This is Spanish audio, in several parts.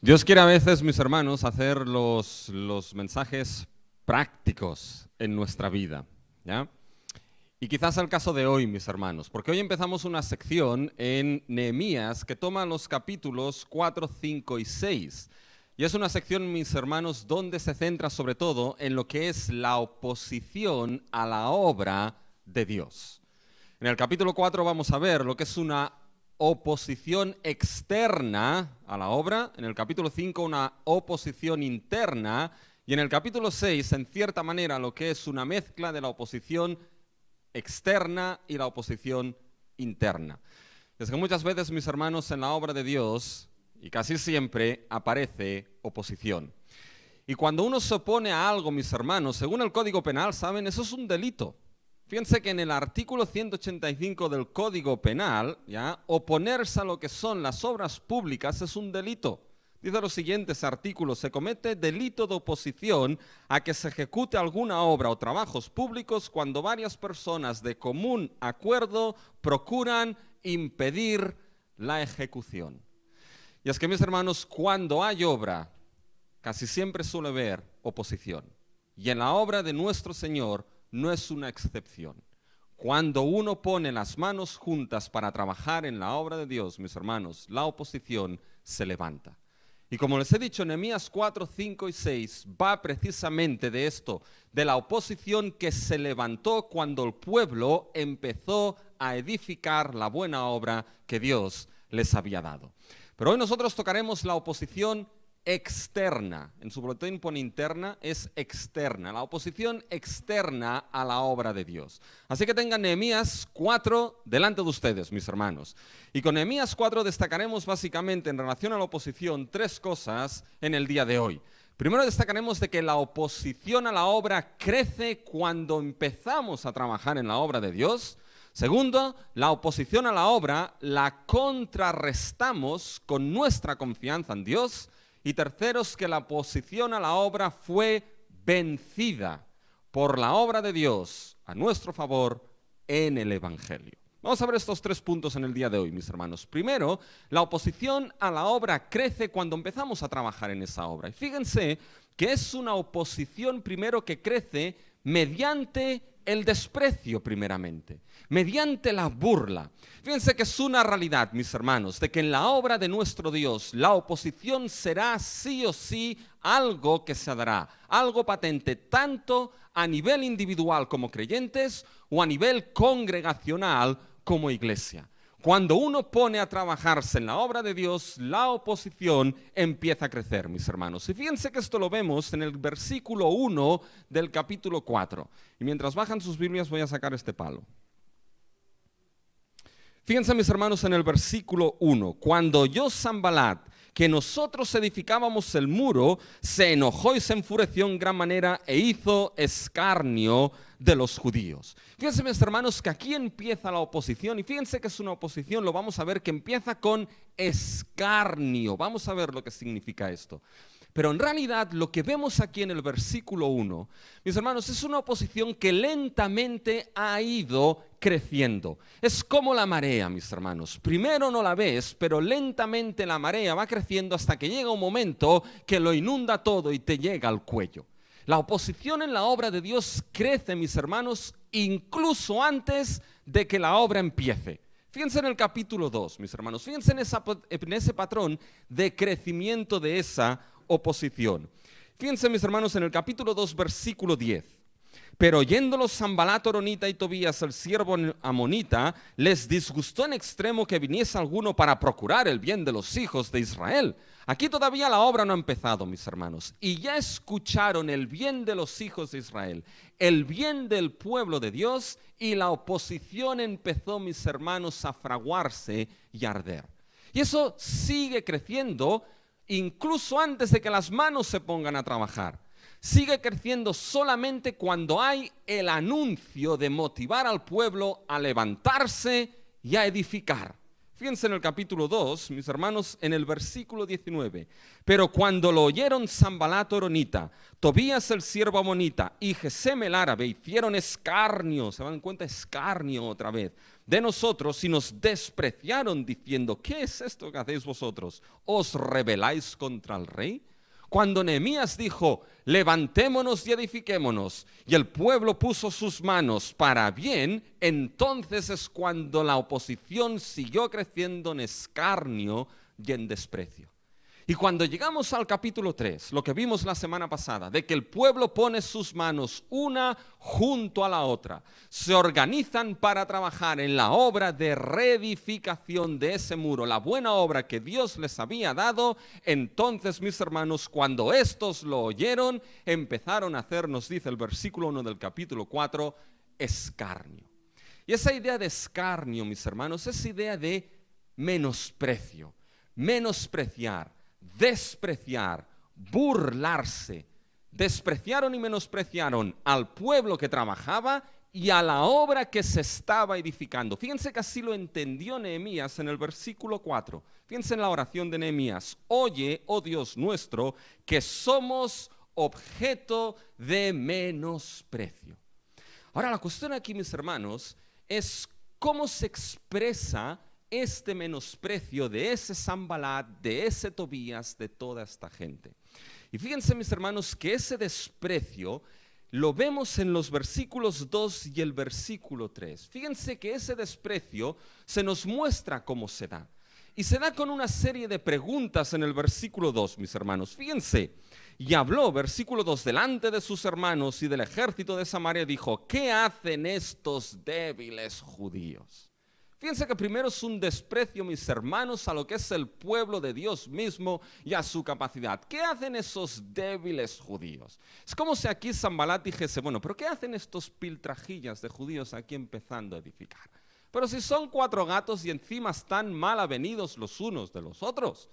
Dios quiere a veces, mis hermanos, hacer los mensajes prácticos en nuestra vida, ¿ya? Y quizás el caso de hoy, mis hermanos, porque hoy empezamos una sección en Nehemías que toma los capítulos 4, 5 y 6. Y es una sección, mis hermanos, donde se centra sobre todo en lo que es la oposición a la obra de Dios. En el capítulo 4 vamos a ver lo que es una oposición externa a la obra, en el capítulo 5 una oposición interna y en el capítulo 6 en cierta manera lo que es una mezcla de la oposición externa y la oposición interna. Es que muchas veces, mis hermanos, en la obra de Dios, y casi siempre, aparece oposición. Y cuando uno se opone a algo, mis hermanos, según el Código Penal, ¿saben? Eso es un delito. Fíjense que en el artículo 185 del Código Penal, ¿ya?, oponerse a lo que son las obras públicas es un delito. Dice los siguientes artículos: se comete delito de oposición a que se ejecute alguna obra o trabajos públicos cuando varias personas de común acuerdo procuran impedir la ejecución. Y es que, mis hermanos, cuando hay obra, casi siempre suele haber oposición. Y en la obra de nuestro Señor no es una excepción. Cuando uno pone las manos juntas para trabajar en la obra de Dios, mis hermanos, la oposición se levanta. Y como les he dicho, Nehemías 4, 5 y 6 va precisamente de esto, de la oposición que se levantó cuando el pueblo empezó a edificar la buena obra que Dios les había dado. Pero hoy nosotros tocaremos la oposición externa. En su boletín pone interna, es externa, la oposición externa a la obra de Dios. Así que tengan Nehemías 4 delante de ustedes, mis hermanos. Y con Nehemías 4 destacaremos básicamente en relación a la oposición tres cosas en el día de hoy. Primero destacaremos de que la oposición a la obra crece cuando empezamos a trabajar en la obra de Dios. Segundo, la oposición a la obra la contrarrestamos con nuestra confianza en Dios. Y tercero es que la oposición a la obra fue vencida por la obra de Dios a nuestro favor en el Evangelio. Vamos a ver estos tres puntos en el día de hoy, mis hermanos. Primero, la oposición a la obra crece cuando empezamos a trabajar en esa obra. Y fíjense que es una oposición primero que crece mediante el desprecio primeramente, mediante la burla. Fíjense que es una realidad, mis hermanos, de que en la obra de nuestro Dios la oposición será sí o sí algo que se dará, algo patente, tanto a nivel individual como creyentes o a nivel congregacional como iglesia. Cuando uno pone a trabajarse en la obra de Dios, la oposición empieza a crecer, mis hermanos. Y fíjense que esto lo vemos en el versículo 1 del capítulo 4. Y mientras bajan sus Biblias voy a sacar este palo. Fíjense, mis hermanos, en el versículo 1. Cuando oyó Sanbalat que nosotros edificábamos el muro, se enojó y se enfureció en gran manera e hizo escarnio de los judíos. Fíjense, mis hermanos, que aquí empieza la oposición, y fíjense que es una oposición, lo vamos a ver, que empieza con escarnio. Vamos a ver lo que significa esto. Pero en realidad lo que vemos aquí en el versículo 1, mis hermanos, es una oposición que lentamente ha ido creciendo. Es como la marea, mis hermanos. Primero no la ves, pero lentamente la marea va creciendo hasta que llega un momento que lo inunda todo y te llega al cuello. La oposición en la obra de Dios crece, mis hermanos, incluso antes de que la obra empiece. Fíjense en el capítulo 2, mis hermanos. Fíjense en ese patrón de crecimiento de esa oposición. Fíjense, mis hermanos, en el capítulo 2, versículo 10. Pero oyéndolos Sanbalat horonita y Tobías, el siervo amonita, les disgustó en extremo que viniese alguno para procurar el bien de los hijos de Israel. Aquí todavía la obra no ha empezado, mis hermanos, y ya escucharon el bien de los hijos de Israel, el bien del pueblo de Dios, y la oposición empezó, mis hermanos, a fraguarse y a arder. Y eso sigue creciendo incluso antes de que las manos se pongan a trabajar. Sigue creciendo solamente cuando hay el anuncio de motivar al pueblo a levantarse y a edificar. Fíjense en el capítulo 2, mis hermanos, en el versículo 19. Pero cuando lo oyeron Sanbalat horonita, Tobías el siervo amonita y Gesem el árabe hicieron escarnio, ¿se dan cuenta? Escarnio otra vez, de nosotros y nos despreciaron diciendo, ¿qué es esto que hacéis vosotros? ¿Os rebeláis contra el rey? Cuando Nehemías dijo, levantémonos y edifiquémonos, y el pueblo puso sus manos para bien, entonces es cuando la oposición siguió creciendo en escarnio y en desprecio. Y cuando llegamos al capítulo 3, lo que vimos la semana pasada, de que el pueblo pone sus manos una junto a la otra, se organizan para trabajar en la obra de reedificación de ese muro, la buena obra que Dios les había dado, entonces, mis hermanos, cuando estos lo oyeron, empezaron a hacer, nos dice el versículo 1 del capítulo 4, escarnio. Y esa idea de escarnio, mis hermanos, es idea de menosprecio, menospreciar, despreciar, burlarse. Despreciaron y menospreciaron al pueblo que trabajaba y a la obra que se estaba edificando. Fíjense que así lo entendió Nehemías en el versículo 4. Fíjense en la oración de Nehemías. Oye, oh Dios nuestro, que somos objeto de menosprecio. Ahora, la cuestión aquí, mis hermanos, es cómo se expresa este menosprecio de ese Sanbalat, de ese Tobías, de toda esta gente. Y fíjense, mis hermanos, que ese desprecio lo vemos en los versículos 2 y el versículo 3. Fíjense que ese desprecio se nos muestra cómo se da. Y se da con una serie de preguntas en el versículo 2, mis hermanos. Fíjense, y habló, versículo 2, delante de sus hermanos y del ejército de Samaria, dijo, ¿qué hacen estos débiles judíos? Fíjense que primero es un desprecio, mis hermanos, a lo que es el pueblo de Dios mismo y a su capacidad. ¿Qué hacen esos débiles judíos? Es como si aquí Sanbalat dijese, bueno, pero ¿qué hacen estos piltrajillas de judíos aquí empezando a edificar? Pero si son 4 gatos y encima están mal avenidos los unos de los otros.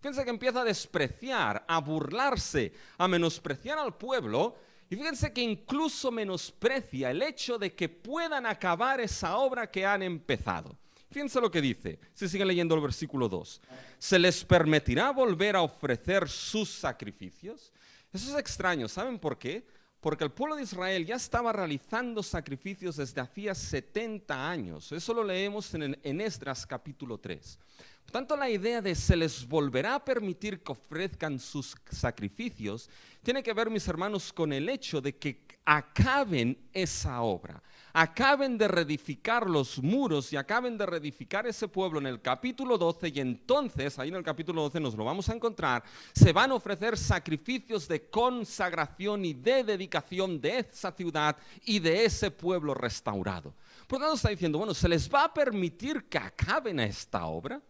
Fíjense que empieza a despreciar, a burlarse, a menospreciar al pueblo. Y fíjense que incluso menosprecia el hecho de que puedan acabar esa obra que han empezado. Fíjense lo que dice, si siguen leyendo el versículo 2. ¿Se les permitirá volver a ofrecer sus sacrificios? Eso es extraño, ¿saben por qué? Porque el pueblo de Israel ya estaba realizando sacrificios desde hacía 70 años. Eso lo leemos en Esdras capítulo 3. Por tanto, la idea de se les volverá a permitir que ofrezcan sus sacrificios tiene que ver, mis hermanos, con el hecho de que acaben esa obra, acaben de reedificar los muros y acaben de reedificar ese pueblo en el capítulo 12 y entonces, ahí en el capítulo 12 nos lo vamos a encontrar, se van a ofrecer sacrificios de consagración y de dedicación de esa ciudad y de ese pueblo restaurado. Por lo tanto está diciendo, bueno, ¿se les va a permitir que acaben esta obra?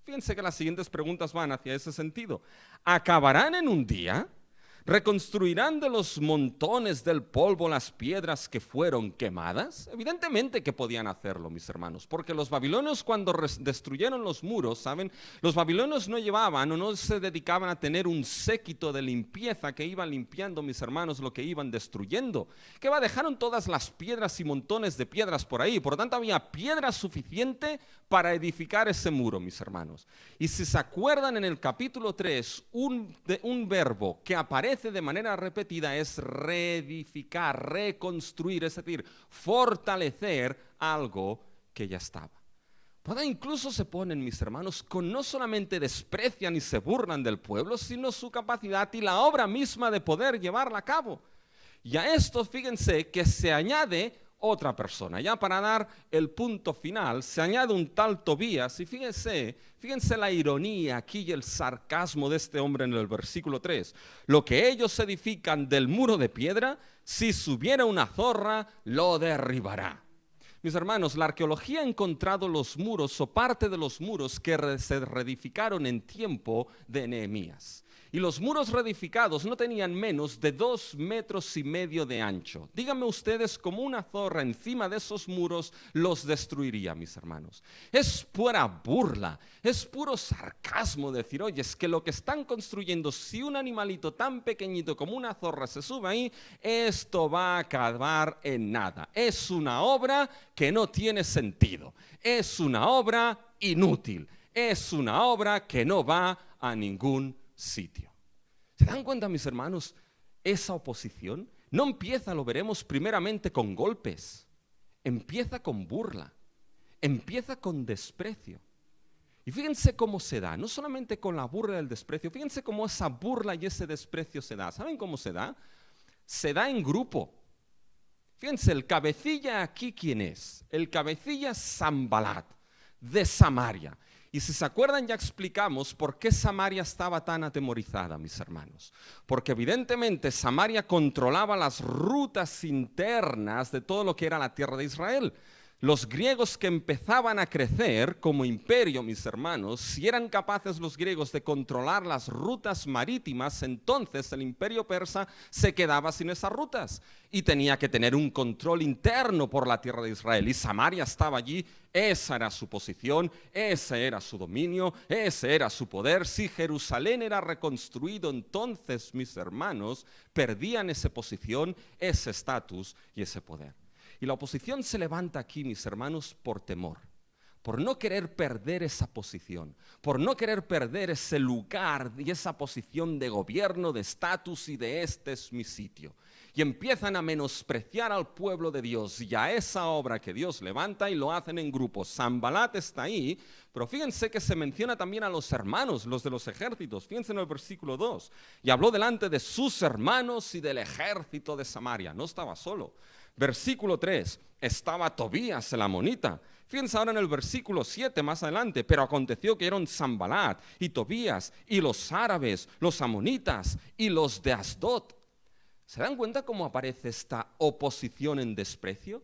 Fíjense que las siguientes preguntas van hacia ese sentido. ¿Acabarán en un día? ¿Reconstruirán de los montones del polvo las piedras que fueron quemadas? Evidentemente que podían hacerlo, mis hermanos, porque los babilonios cuando destruyeron los muros, ¿saben? Los babilonios no llevaban o no se dedicaban a tener un séquito de limpieza que iban limpiando, mis hermanos, lo que iban destruyendo. ¿Qué va? Dejaron todas las piedras y montones de piedras por ahí, por lo tanto había piedra suficiente para edificar ese muro, mis hermanos. Y si se acuerdan en el capítulo 3, un verbo que aparece de manera repetida es reedificar, reconstruir, es decir, fortalecer algo que ya estaba. Pues incluso se ponen, mis hermanos, con no solamente desprecian y se burlan del pueblo, sino su capacidad y la obra misma de poder llevarla a cabo. Y a esto, fíjense que se añade otra persona. Ya para dar el punto final, se añade un tal Tobías y fíjense la ironía aquí y el sarcasmo de este hombre en el versículo 3. Lo que ellos edifican del muro de piedra, si subiera una zorra, lo derribará. Mis hermanos, la arqueología ha encontrado los muros o parte de los muros que se reedificaron en tiempo de Nehemías. Y los muros reedificados no tenían menos de 2,5 metros de ancho. Díganme ustedes cómo una zorra encima de esos muros los destruiría, mis hermanos. Es pura burla, es puro sarcasmo decir, oye, es que lo que están construyendo, si un animalito tan pequeñito como una zorra se sube ahí, esto va a acabar en nada. Es una obra que no tiene sentido, es una obra inútil, es una obra que no va a ningún sitio. ¿Se dan cuenta, mis hermanos? Esa oposición no empieza, lo veremos, primeramente con golpes. Empieza con burla. Empieza con desprecio. Y fíjense cómo se da, no solamente con la burla y el desprecio, fíjense cómo esa burla y ese desprecio se da. ¿Saben cómo se da? Se da en grupo. Fíjense, el cabecilla aquí, ¿quién es? El cabecilla es Sanbalat, de Samaria. Y si se acuerdan, ya explicamos por qué Samaria estaba tan atemorizada, mis hermanos. Porque evidentemente Samaria controlaba las rutas internas de todo lo que era la tierra de Israel. Los griegos que empezaban a crecer como imperio, mis hermanos, si eran capaces los griegos de controlar las rutas marítimas, entonces el imperio persa se quedaba sin esas rutas y tenía que tener un control interno por la tierra de Israel. Y Samaria estaba allí, esa era su posición, ese era su dominio, ese era su poder. Si Jerusalén era reconstruido, entonces, mis hermanos, perdían esa posición, ese estatus y ese poder. Y la oposición se levanta aquí, mis hermanos, por temor, por no querer perder esa posición, por no querer perder ese lugar y esa posición de gobierno, de estatus y de este es mi sitio. Y empiezan a menospreciar al pueblo de Dios y a esa obra que Dios levanta y lo hacen en grupos. Sanbalat está ahí, pero fíjense que se menciona también a los hermanos, los de los ejércitos. Fíjense en el versículo 2. Y habló delante de sus hermanos y del ejército de Samaria. No estaba solo. Versículo 3, estaba Tobías el amonita. Fíjense ahora en el versículo 7 más adelante, pero aconteció que eran Sanbalat y Tobías y los árabes, los amonitas y los de Asdod. ¿Se dan cuenta cómo aparece esta oposición en desprecio?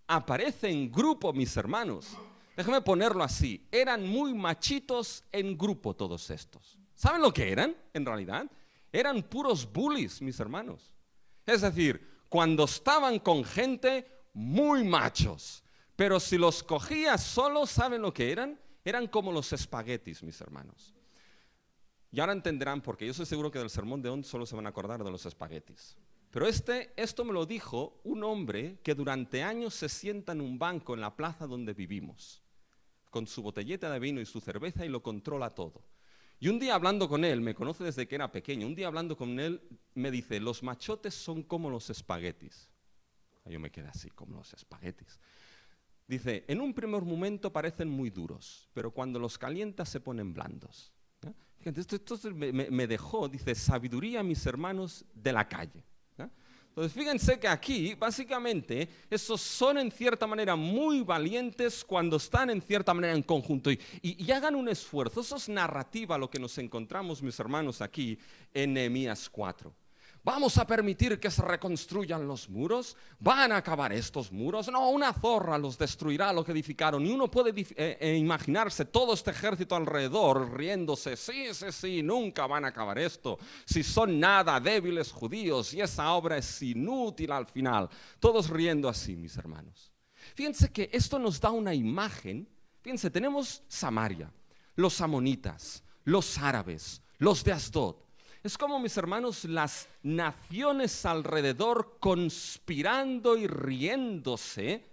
Aparece en grupo, mis hermanos. Déjame ponerlo así, eran muy machitos en grupo todos estos. ¿Saben lo que eran en realidad? Eran puros bullies, mis hermanos. Es decir, cuando estaban con gente, muy machos. Pero si los cogías solos, ¿saben lo que eran? Eran como los espaguetis, mis hermanos. Y ahora entenderán, porque yo estoy seguro que del sermón de hoy solo se van a acordar de los espaguetis. Pero esto me lo dijo un hombre que durante años se sienta en un banco en la plaza donde vivimos, con su botellita de vino y su cerveza y lo controla todo. Y un día hablando con él, me conoce desde que era pequeño, un día hablando con él me dice, los machotes son como los espaguetis. Yo me quedé así, como los espaguetis. Dice, en un primer momento parecen muy duros, pero cuando los calientas se ponen blandos. Fíjate, esto me dejó, dice, sabiduría, mis hermanos, de la calle. Entonces fíjense que aquí básicamente esos son en cierta manera muy valientes cuando están en cierta manera en conjunto y hagan un esfuerzo. Eso es narrativa lo que nos encontramos, mis hermanos, aquí en Nehemías 4. ¿Vamos a permitir que se reconstruyan los muros? ¿Van a acabar estos muros? No, una zorra los destruirá lo que edificaron. Y uno puede imaginarse todo este ejército alrededor riéndose. Sí, nunca van a acabar esto. Si son nada débiles judíos y esa obra es inútil al final. Todos riendo así, mis hermanos. Fíjense que esto nos da una imagen. Fíjense, tenemos Samaria, los amonitas, los árabes, los de Asdod. Es como, mis hermanos, las naciones alrededor conspirando y riéndose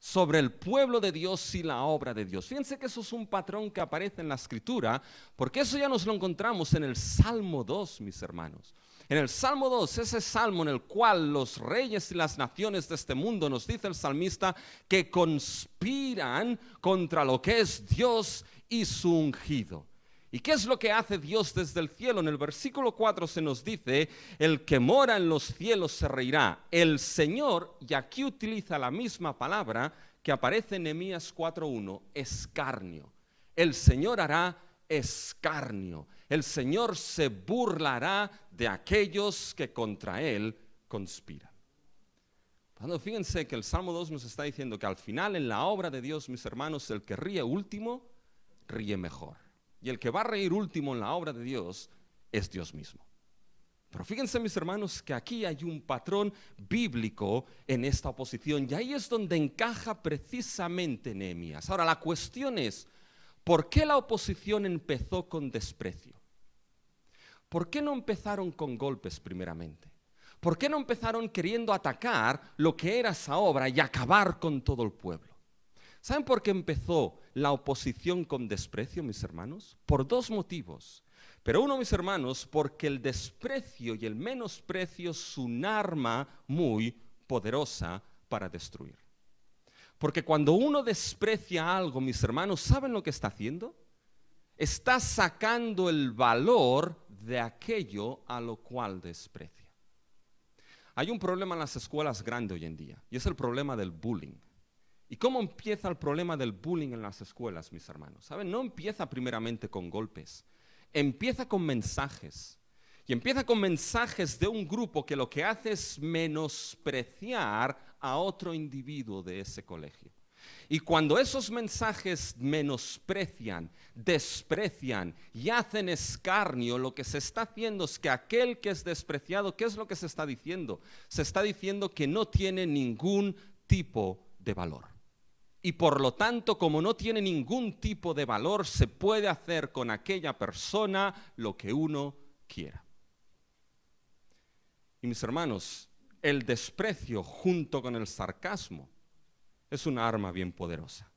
sobre el pueblo de Dios y la obra de Dios. Fíjense que eso es un patrón que aparece en la Escritura, porque eso ya nos lo encontramos en el Salmo 2, mis hermanos. En el Salmo 2, ese salmo en el cual los reyes y las naciones de este mundo, nos dice el salmista, que conspiran contra lo que es Dios y su ungido. ¿Y qué es lo que hace Dios desde el cielo? En el versículo 4 se nos dice, el que mora en los cielos se reirá. El Señor, y aquí utiliza la misma palabra que aparece en Nehemías 4:1, escarnio. El Señor hará escarnio. El Señor se burlará de aquellos que contra Él conspiran. Fíjense que el Salmo 2 nos está diciendo que al final en la obra de Dios, mis hermanos, el que ríe último, ríe mejor. Y el que va a reír último en la obra de Dios, es Dios mismo. Pero fíjense, mis hermanos, que aquí hay un patrón bíblico en esta oposición, y ahí es donde encaja precisamente Nehemías. Ahora, la cuestión es, ¿por qué la oposición empezó con desprecio? ¿Por qué no empezaron con golpes primeramente? ¿Por qué no empezaron queriendo atacar lo que era esa obra y acabar con todo el pueblo? ¿Saben por qué empezó la oposición con desprecio, mis hermanos? Por dos motivos. Pero uno, mis hermanos, porque el desprecio y el menosprecio es un arma muy poderosa para destruir. Porque cuando uno desprecia algo, mis hermanos, ¿saben lo que está haciendo? Está sacando el valor de aquello a lo cual desprecia. Hay un problema en las escuelas grande hoy en día, y es el problema del bullying. ¿Y cómo empieza el problema del bullying en las escuelas, mis hermanos? ¿Saben? No empieza primeramente con golpes. Empieza con mensajes, y empieza con mensajes de un grupo que lo que hace es menospreciar a otro individuo de ese colegio. Y cuando esos mensajes menosprecian, desprecian y hacen escarnio, lo que se está haciendo es que aquel que es despreciado, ¿qué es lo que se está diciendo? Se está diciendo que no tiene ningún tipo de valor. Y por lo tanto, como no tiene ningún tipo de valor, se puede hacer con aquella persona lo que uno quiera. Y mis hermanos, el desprecio junto con el sarcasmo es una arma bien poderosa.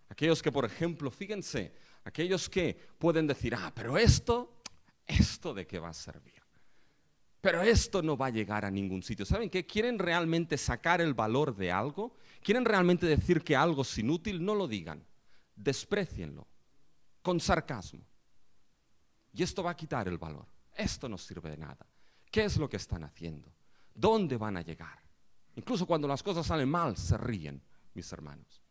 Aquellos que, por ejemplo, fíjense, aquellos que pueden decir, pero esto ¿de qué va a servir? Pero esto no va a llegar a ningún sitio. ¿Saben qué? ¿Quieren realmente sacar el valor de algo? ¿Quieren realmente decir que algo es inútil? No lo digan. Desprécienlo con sarcasmo. Y esto va a quitar el valor. Esto no sirve de nada. ¿Qué es lo que están haciendo? ¿Dónde van a llegar? Incluso cuando las cosas salen mal, se ríen, mis hermanos.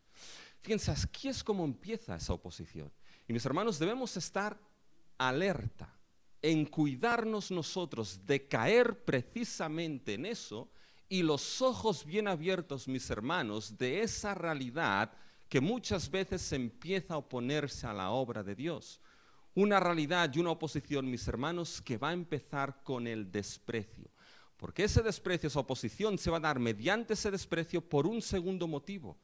Fíjense, aquí es como empieza esa oposición. Y mis hermanos, debemos estar alerta en cuidarnos nosotros de caer precisamente en eso, y los ojos bien abiertos, mis hermanos, de esa realidad que muchas veces empieza a oponerse a la obra de Dios. Una realidad y una oposición, mis hermanos, que va a empezar con el desprecio. Porque ese desprecio, esa oposición, se va a dar mediante ese desprecio por un segundo motivo.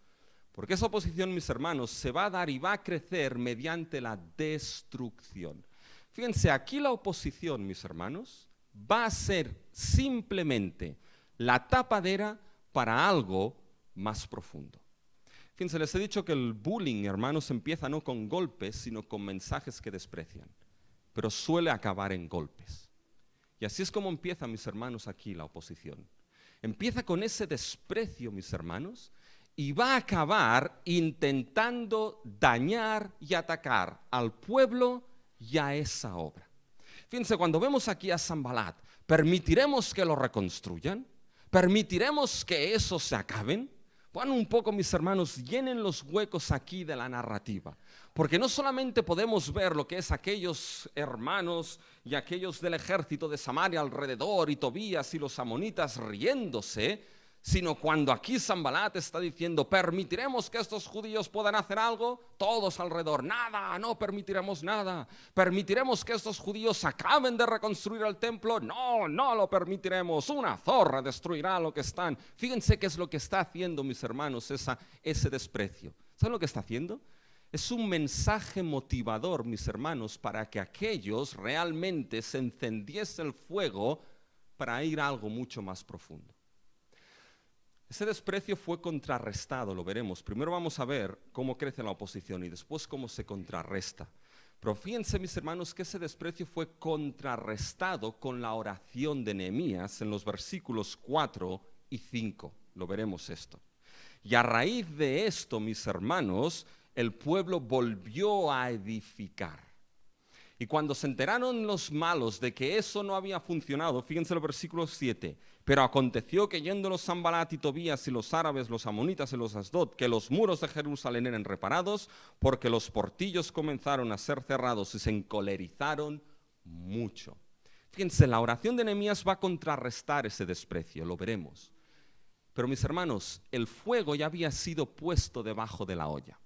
Porque esa oposición, mis hermanos, se va a dar y va a crecer mediante la destrucción. Fíjense, aquí la oposición, mis hermanos, va a ser simplemente la tapadera para algo más profundo. Fíjense, les he dicho que el bullying, hermanos, empieza no con golpes, sino con mensajes que desprecian, pero suele acabar en golpes. Y así es como empieza, mis hermanos, aquí la oposición. Empieza con ese desprecio, mis hermanos, y va a acabar intentando dañar y atacar al pueblo y a esa obra. Fíjense, cuando vemos aquí a Sanbalat, ¿permitiremos que lo reconstruyan? ¿Permitiremos que eso se acaben? Bueno, un poco, mis hermanos, llenen los huecos aquí de la narrativa. Porque no solamente podemos ver lo que es aquellos hermanos y aquellos del ejército de Samaria alrededor, y Tobías y los amonitas riéndose, sino cuando aquí Sanbalat está diciendo, ¿permitiremos que estos judíos puedan hacer algo? Todos alrededor, nada, no permitiremos nada. ¿Permitiremos que estos judíos acaben de reconstruir el templo? No, no lo permitiremos. Una zorra destruirá lo que están. Fíjense qué es lo que está haciendo, mis hermanos, ese desprecio. ¿Saben lo que está haciendo? Es un mensaje motivador, mis hermanos, para que aquellos realmente se encendiese el fuego para ir a algo mucho más profundo. Ese desprecio fue contrarrestado, lo veremos. Primero vamos a ver cómo crece la oposición y después cómo se contrarresta. Pero fíjense, mis hermanos, que ese desprecio fue contrarrestado con la oración de Nehemías en los versículos 4 y 5. Lo veremos esto. Y a raíz de esto, mis hermanos, el pueblo volvió a edificar. Y cuando se enteraron los malos de que eso no había funcionado, fíjense el versículo 7, pero aconteció que yendo los Sanbalat y Tobías y los árabes, los amonitas y los Asdod, que los muros de Jerusalén eran reparados, porque los portillos comenzaron a ser cerrados y se encolerizaron mucho. Fíjense, la oración de Nehemías va a contrarrestar ese desprecio, lo veremos. Pero mis hermanos, el fuego ya había sido puesto debajo de la olla,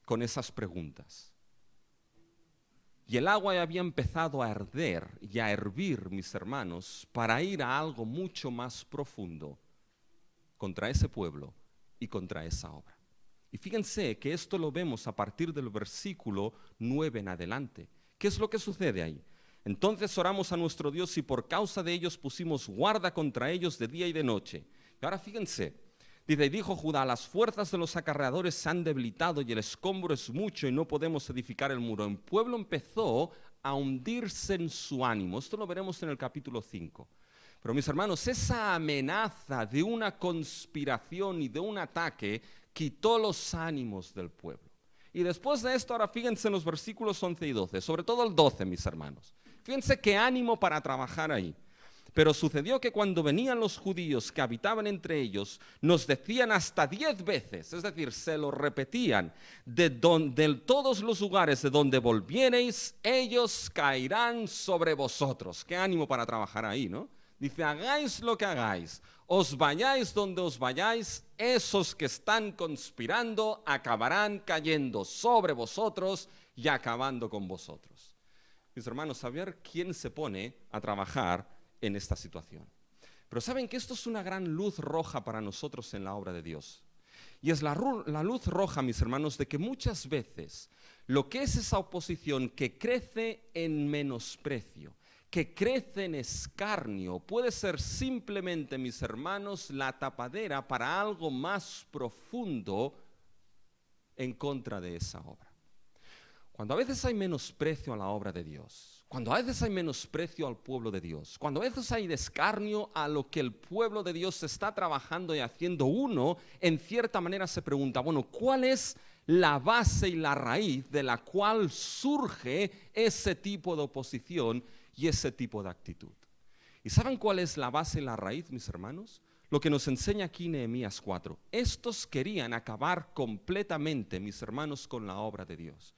con esas preguntas. Y el agua había empezado a arder y a hervir, mis hermanos, para ir a algo mucho más profundo contra ese pueblo y contra esa obra. Y fíjense que esto lo vemos a partir del versículo 9 en adelante. ¿Qué es lo que sucede ahí? Entonces oramos a nuestro Dios y por causa de ellos pusimos guarda contra ellos de día y de noche. Y ahora fíjense, dice, y dijo Judá, las fuerzas de los acarreadores se han debilitado y el escombro es mucho y no podemos edificar el muro. El pueblo empezó a hundirse en su ánimo. Esto lo veremos en el capítulo 5. Pero mis hermanos, esa amenaza de una conspiración y de un ataque quitó los ánimos del pueblo. Y después de esto, ahora fíjense en los versículos 11 y 12, sobre todo el 12, mis hermanos. Fíjense qué ánimo para trabajar ahí. Pero sucedió que cuando venían los judíos que habitaban entre ellos, nos decían hasta 10 veces, es decir, se lo repetían, de todos los lugares de donde volviereis, ellos caerán sobre vosotros. Qué ánimo para trabajar ahí, ¿no? Dice, hagáis lo que hagáis, os vayáis donde os vayáis, esos que están conspirando acabarán cayendo sobre vosotros y acabando con vosotros. Mis hermanos, saber quién se pone a trabajar en esta situación. Pero saben que esto es una gran luz roja para nosotros en la obra de Dios. Y es la luz roja, mis hermanos, de que muchas veces lo que es esa oposición que crece en menosprecio, que crece en escarnio, puede ser simplemente, mis hermanos, la tapadera para algo más profundo en contra de esa obra. Cuando a veces hay menosprecio a la obra de Dios, cuando a veces hay menosprecio al pueblo de Dios, cuando a veces hay escarnio a lo que el pueblo de Dios está trabajando y haciendo, uno en cierta manera se pregunta, bueno, ¿cuál es la base y la raíz de la cual surge ese tipo de oposición y ese tipo de actitud? ¿Y saben cuál es la base y la raíz, mis hermanos? Lo que nos enseña aquí Nehemías 4. Estos querían acabar completamente, mis hermanos, con la obra de Dios.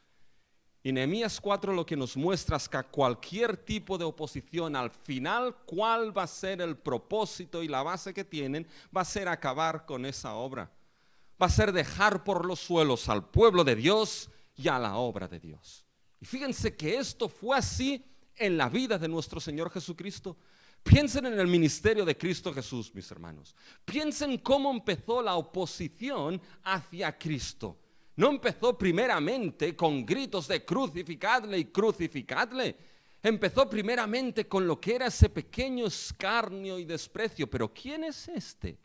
Y Nehemías 4 lo que nos muestra es que a cualquier tipo de oposición, al final, ¿cuál va a ser el propósito y la base que tienen? Va a ser acabar con esa obra. Va a ser dejar por los suelos al pueblo de Dios y a la obra de Dios. Y fíjense que esto fue así en la vida de nuestro Señor Jesucristo. Piensen en el ministerio de Cristo Jesús, mis hermanos. Piensen cómo empezó la oposición hacia Cristo. No empezó primeramente con gritos de crucificadle y crucificadle. Empezó primeramente con lo que era ese pequeño escarnio y desprecio. Pero ¿quién es este?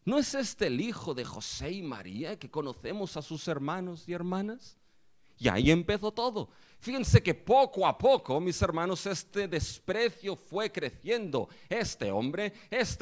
¿No es este el hijo de José y María que conocemos a sus hermanos y hermanas? Y ahí empezó todo. Fíjense que poco a poco, mis hermanos, este desprecio fue creciendo. Este hombre,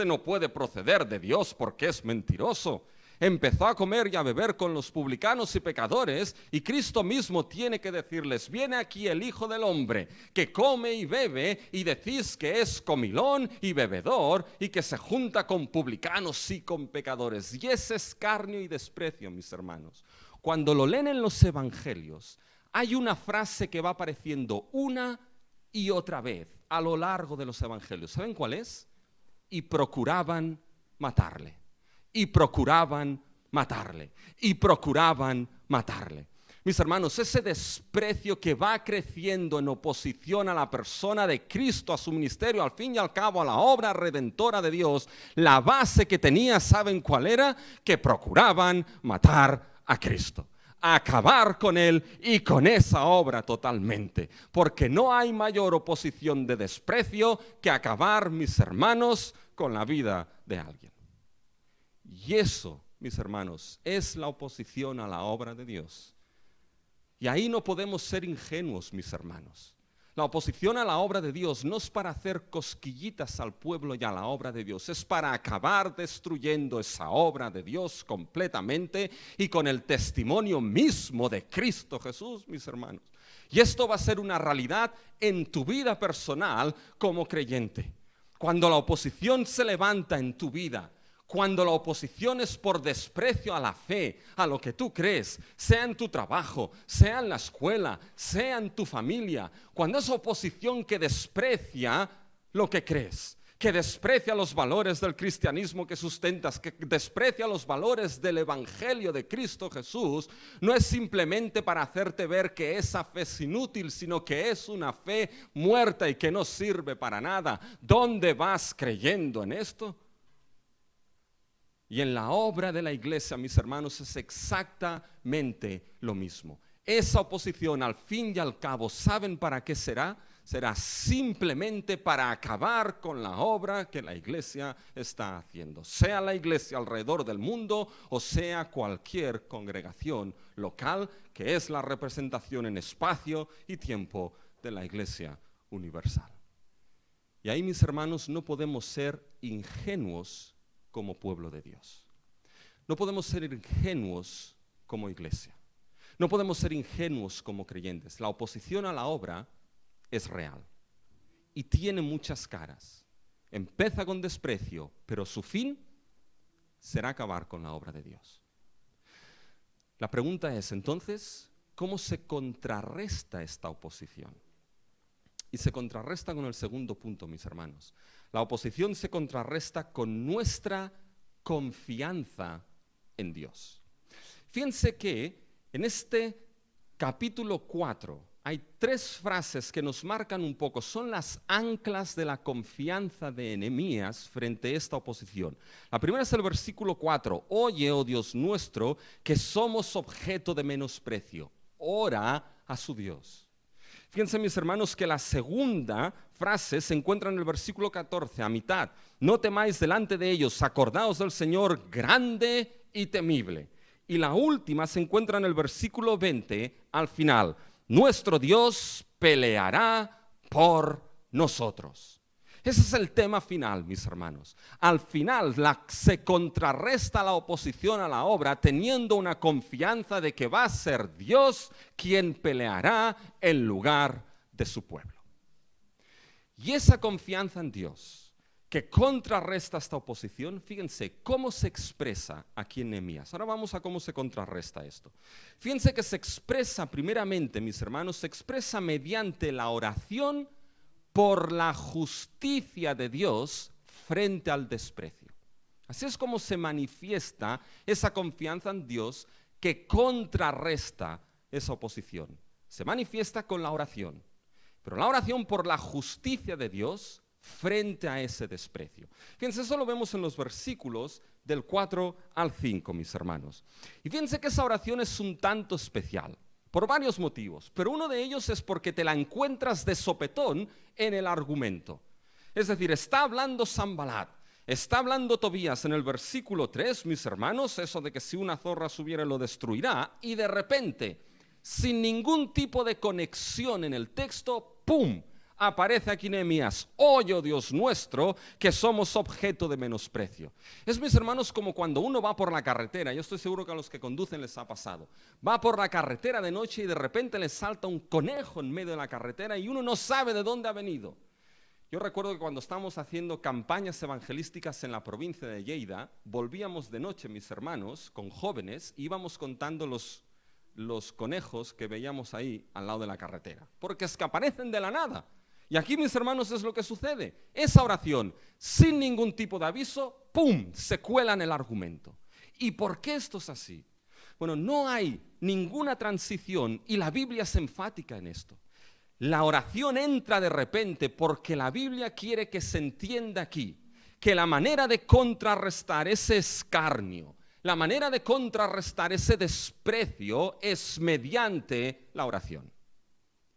no puede proceder de Dios porque es mentiroso. Empezó a comer y a beber con los publicanos y pecadores, y Cristo mismo tiene que decirles, viene aquí el Hijo del Hombre, que come y bebe, y decís que es comilón y bebedor, y que se junta con publicanos y con pecadores. Y ese escarnio y desprecio, mis hermanos, cuando lo leen en los evangelios, hay una frase que va apareciendo una y otra vez a lo largo de los evangelios. ¿Saben cuál es? Y procuraban matarle. Y procuraban matarle. Y procuraban matarle. Mis hermanos, ese desprecio que va creciendo en oposición a la persona de Cristo, a su ministerio, al fin y al cabo a la obra redentora de Dios, la base que tenía, ¿saben cuál era? Que procuraban matar a Cristo, acabar con Él y con esa obra totalmente, porque no hay mayor oposición de desprecio que acabar, mis hermanos, con la vida de alguien. Y eso, mis hermanos, es la oposición a la obra de Dios. Y ahí no podemos ser ingenuos, mis hermanos. La oposición a la obra de Dios no es para hacer cosquillitas al pueblo y a la obra de Dios, es para acabar destruyendo esa obra de Dios completamente y con el testimonio mismo de Cristo Jesús, mis hermanos. Y esto va a ser una realidad en tu vida personal como creyente. Cuando la oposición se levanta en tu vida, cuando la oposición es por desprecio a la fe, a lo que tú crees, sea en tu trabajo, sea en la escuela, sea en tu familia, cuando es oposición que desprecia lo que crees, que desprecia los valores del cristianismo que sustentas, que desprecia los valores del evangelio de Cristo Jesús, no es simplemente para hacerte ver que esa fe es inútil, sino que es una fe muerta y que no sirve para nada. ¿Dónde vas creyendo en esto? Y en la obra de la iglesia, mis hermanos, es exactamente lo mismo. Esa oposición, al fin y al cabo, ¿saben para qué será? Será simplemente para acabar con la obra que la iglesia está haciendo. Sea la iglesia alrededor del mundo o sea cualquier congregación local, que es la representación en espacio y tiempo de la iglesia universal. Y ahí, mis hermanos, no podemos ser ingenuos como pueblo de Dios. No podemos ser ingenuos como iglesia. No podemos ser ingenuos como creyentes. La oposición a la obra es real y tiene muchas caras. Empieza con desprecio, pero su fin será acabar con la obra de Dios. La pregunta es, entonces, ¿cómo se contrarresta esta oposición? Y se contrarresta con el segundo punto, mis hermanos. La oposición se contrarresta con nuestra confianza en Dios. Fíjense que en este capítulo 4 hay 3 frases que nos marcan un poco, son las anclas de la confianza de Nehemías frente a esta oposición. La primera es el versículo 4, oye, oh Dios nuestro, que somos objeto de menosprecio, ora a su Dios. Fíjense, mis hermanos, que la segunda frase se encuentra en el versículo 14, a mitad. No temáis delante de ellos, acordaos del Señor grande y temible. Y la última se encuentra en el versículo 20, al final. Nuestro Dios peleará por nosotros. Ese es el tema final, mis hermanos. Al final se contrarresta la oposición a la obra teniendo una confianza de que va a ser Dios quien peleará en lugar de su pueblo. Y esa confianza en Dios que contrarresta esta oposición, fíjense cómo se expresa aquí en Nehemías. Ahora vamos a cómo se contrarresta esto. Fíjense que se expresa primeramente, mis hermanos, se expresa mediante la oración por la justicia de Dios frente al desprecio. Así es como se manifiesta esa confianza en Dios que contrarresta esa oposición. Se manifiesta con la oración, pero la oración por la justicia de Dios frente a ese desprecio. Fíjense, eso lo vemos en los versículos del 4 al 5, mis hermanos. Y fíjense que esa oración es un tanto especial, por varios motivos, pero uno de ellos es porque te la encuentras de sopetón en el argumento. Es decir, está hablando Sanbalat, está hablando Tobías en el versículo 3, mis hermanos, eso de que si una zorra subiera lo destruirá, y de repente, sin ningún tipo de conexión en el texto, ¡pum!, aparece aquí Nehemías, oye, oh Dios nuestro, que somos objeto de menosprecio. Es, mis hermanos, como cuando uno va por la carretera, yo estoy seguro que a los que conducen les ha pasado, va por la carretera de noche y de repente les salta un conejo en medio de la carretera y uno no sabe de dónde ha venido. Yo recuerdo que cuando estábamos haciendo campañas evangelísticas en la provincia de Lleida, volvíamos de noche, mis hermanos, con jóvenes, y íbamos contando los conejos que veíamos ahí al lado de la carretera, porque es que aparecen de la nada. Y aquí, mis hermanos, es lo que sucede. Esa oración, sin ningún tipo de aviso, ¡pum!, se cuela en el argumento. ¿Y por qué esto es así? Bueno, no hay ninguna transición y la Biblia es enfática en esto. La oración entra de repente porque la Biblia quiere que se entienda aquí que la manera de contrarrestar ese escarnio, la manera de contrarrestar ese desprecio es mediante la oración.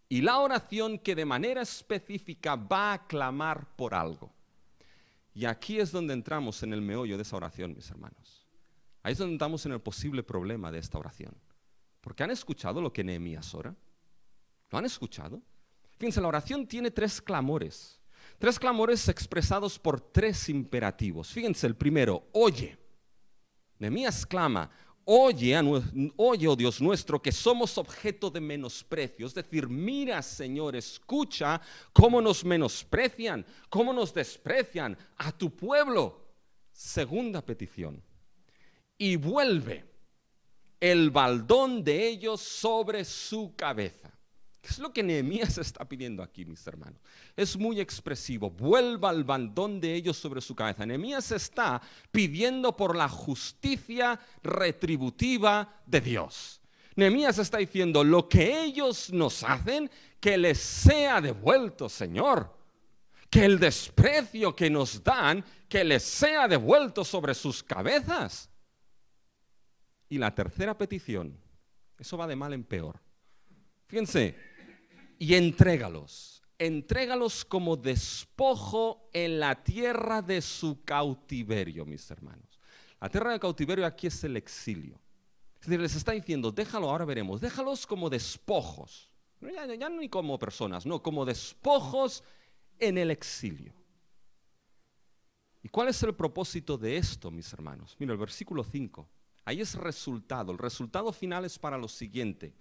Y la oración que de manera específica va a clamar por algo. Y aquí es donde entramos en el meollo de esa oración, mis hermanos. Ahí es donde entramos en el posible problema de esta oración. Porque ¿han escuchado lo que Nehemías ora? ¿Lo han escuchado? Fíjense, la oración tiene 3 clamores. 3 clamores expresados por 3 imperativos. Fíjense, el primero, oye. Nehemías clama, oye, oh Dios nuestro, que somos objeto de menosprecio. Es decir, mira, Señor, escucha cómo nos menosprecian, cómo nos desprecian a tu pueblo. Segunda petición, y vuelve el baldón de ellos sobre su cabeza. ¿Qué es lo que Nehemías está pidiendo aquí, mis hermanos? Es muy expresivo. Vuelva el bandón de ellos sobre su cabeza. Nehemías está pidiendo por la justicia retributiva de Dios. Nehemías está diciendo, lo que ellos nos hacen, que les sea devuelto, Señor. Que el desprecio que nos dan, que les sea devuelto sobre sus cabezas. Y la tercera petición, eso va de mal en peor. Fíjense. Y entrégalos como despojo en la tierra de su cautiverio, mis hermanos. La tierra del cautiverio aquí es el exilio. Es decir, les está diciendo, déjalo, ahora veremos, déjalos como despojos. Ya no ni como personas, no, como despojos en el exilio. ¿Y cuál es el propósito de esto, mis hermanos? Mira, el versículo 5, ahí es resultado. El resultado final es para lo siguiente.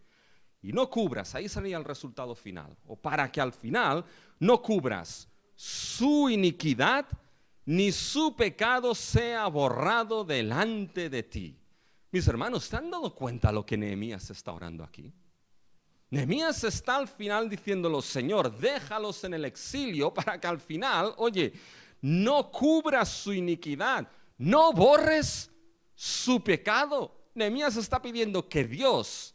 Y no cubras, ahí salía el resultado final, o para que al final no cubras su iniquidad, ni su pecado sea borrado delante de ti. Mis hermanos, ¿se han dado cuenta lo que Nehemías está orando aquí? Nehemías está al final diciéndolo, Señor, déjalos en el exilio para que al final, oye, no cubras su iniquidad, no borres su pecado. Nehemías está pidiendo que Dios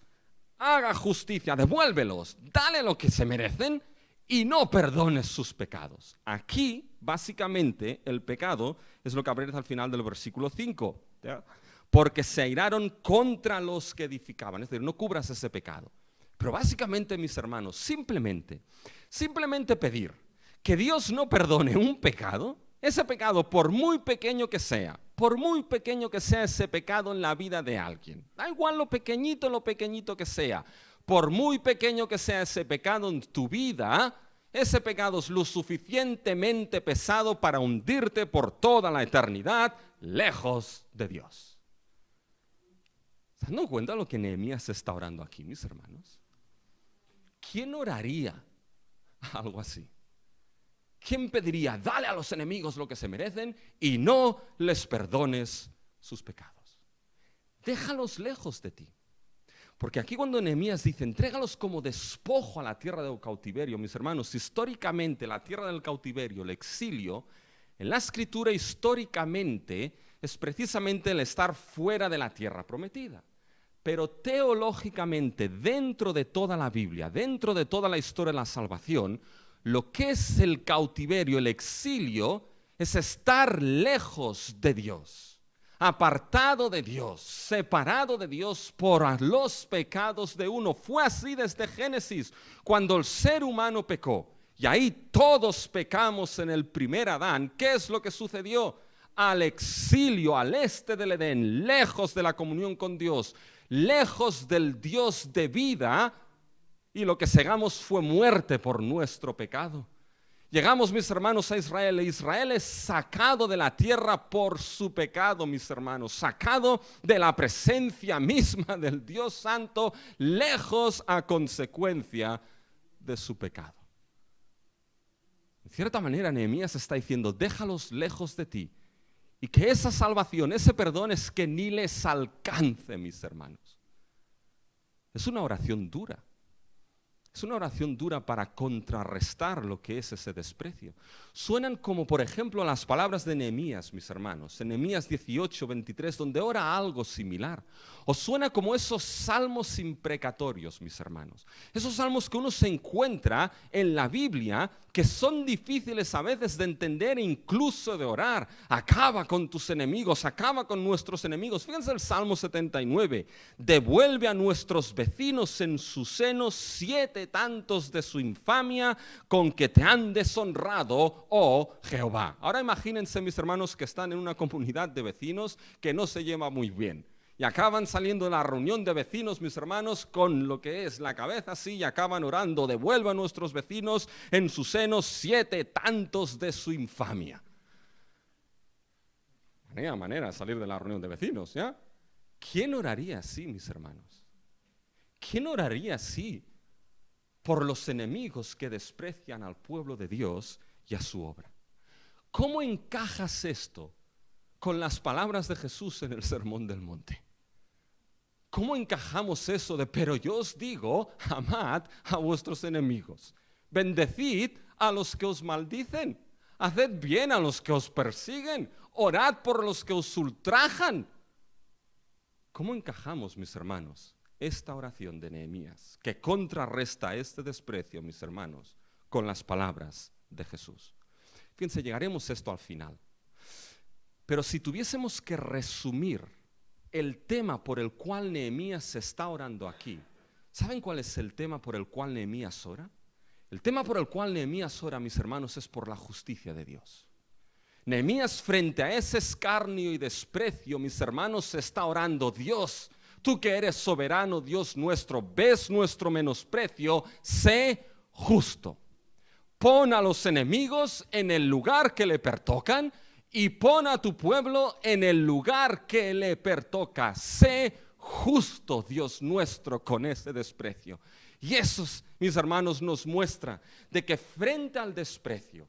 haga justicia, devuélvelos, dale lo que se merecen y no perdones sus pecados. Aquí, básicamente, el pecado es lo que aparece al final del versículo 5. ¿Ya? Porque se airaron contra los que edificaban. Es decir, no cubras ese pecado. Pero básicamente, mis hermanos, simplemente pedir que Dios no perdone un pecado, ese pecado, por muy pequeño que sea ese pecado en la vida de alguien, da igual lo pequeñito que sea, por muy pequeño que sea ese pecado en tu vida, ese pecado es lo suficientemente pesado para hundirte por toda la eternidad lejos de Dios. ¿Se dan cuenta de lo que Nehemías está orando aquí, mis hermanos? ¿Quién oraría algo así? ¿Quién pediría, dale a los enemigos lo que se merecen y no les perdones sus pecados? Déjalos lejos de ti. Porque aquí cuando Nehemías dice, entrégalos como despojo a la tierra del cautiverio, mis hermanos, históricamente la tierra del cautiverio, el exilio, en la escritura históricamente es precisamente el estar fuera de la tierra prometida. Pero teológicamente, dentro de toda la Biblia, dentro de toda la historia de la salvación, lo que es el cautiverio, el exilio, es estar lejos de Dios, apartado de Dios, separado de Dios por los pecados de uno. Fue así desde Génesis, cuando el ser humano pecó. Y ahí todos pecamos en el primer Adán. ¿Qué es lo que sucedió? Al exilio, al este del Edén, lejos de la comunión con Dios, lejos del Dios de vida. Y lo que cegamos fue muerte por nuestro pecado. Llegamos, mis hermanos, a Israel. Israel es sacado de la tierra por su pecado, mis hermanos. Sacado de la presencia misma del Dios Santo, lejos a consecuencia de su pecado. En cierta manera, Nehemías está diciendo, déjalos lejos de ti. Y que esa salvación, ese perdón es que ni les alcance, mis hermanos. Es una oración dura. Es una oración dura para contrarrestar lo que es ese desprecio. Suenan como, por ejemplo, las palabras de Nehemías, mis hermanos, en Nehemías 18, 23, donde ora algo similar. O suena como esos salmos imprecatorios, mis hermanos. Esos salmos que uno se encuentra en la Biblia, que son difíciles a veces de entender e incluso de orar. Acaba con tus enemigos, acaba con nuestros enemigos. Fíjense el Salmo 79. Devuelve a nuestros vecinos en su seno 7 tantos de su infamia con que te han deshonrado, oh Jehová. Ahora imagínense, mis hermanos, que están en una comunidad de vecinos que no se lleva muy bien. Y acaban saliendo de la reunión de vecinos, mis hermanos, con lo que es la cabeza así, y acaban orando, devuelva a nuestros vecinos en su seno 7 tantos de su infamia. Manera de salir de la reunión de vecinos, ¿ya? ¿Quién oraría así, mis hermanos? ¿Quién oraría así por los enemigos que desprecian al pueblo de Dios y a su obra? ¿Cómo encajas esto con las palabras de Jesús en el Sermón del Monte? ¿Cómo encajamos eso de, pero yo os digo, amad a vuestros enemigos, bendecid a los que os maldicen, haced bien a los que os persiguen, orad por los que os ultrajan? ¿Cómo encajamos, mis hermanos, esta oración de Nehemías, que contrarresta este desprecio, mis hermanos, con las palabras de Jesús? Fíjense, llegaremos a esto al final. Pero si tuviésemos que resumir el tema por el cual Nehemías está orando aquí, ¿saben cuál es el tema por el cual Nehemías ora? El tema por el cual Nehemías ora, mis hermanos, es por la justicia de Dios. Nehemías, frente a ese escarnio y desprecio, mis hermanos, está orando: Dios, tú que eres soberano, Dios nuestro, ves nuestro menosprecio, sé justo. Pon a los enemigos en el lugar que le pertocan y pon a tu pueblo en el lugar que le pertoca. Sé justo, Dios nuestro, con ese desprecio. Y eso, mis hermanos, nos muestra de que frente al desprecio,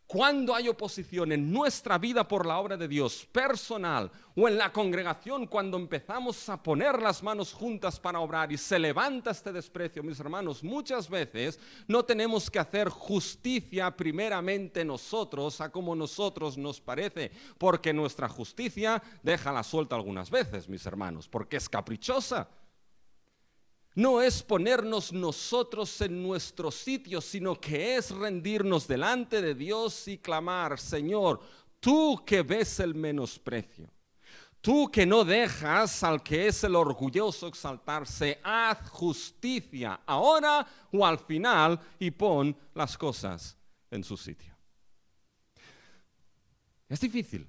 cuando hay oposición en nuestra vida por la obra de Dios personal o en la congregación, cuando empezamos a poner las manos juntas para obrar y se levanta este desprecio, mis hermanos, muchas veces no tenemos que hacer justicia primeramente nosotros a como nosotros nos parece, porque nuestra justicia deja la suelta algunas veces, mis hermanos, porque es caprichosa. No es ponernos nosotros en nuestro sitio, sino que es rendirnos delante de Dios y clamar: Señor, tú que ves el menosprecio, tú que no dejas al que es el orgulloso exaltarse, haz justicia ahora o al final y pon las cosas en su sitio. Es difícil,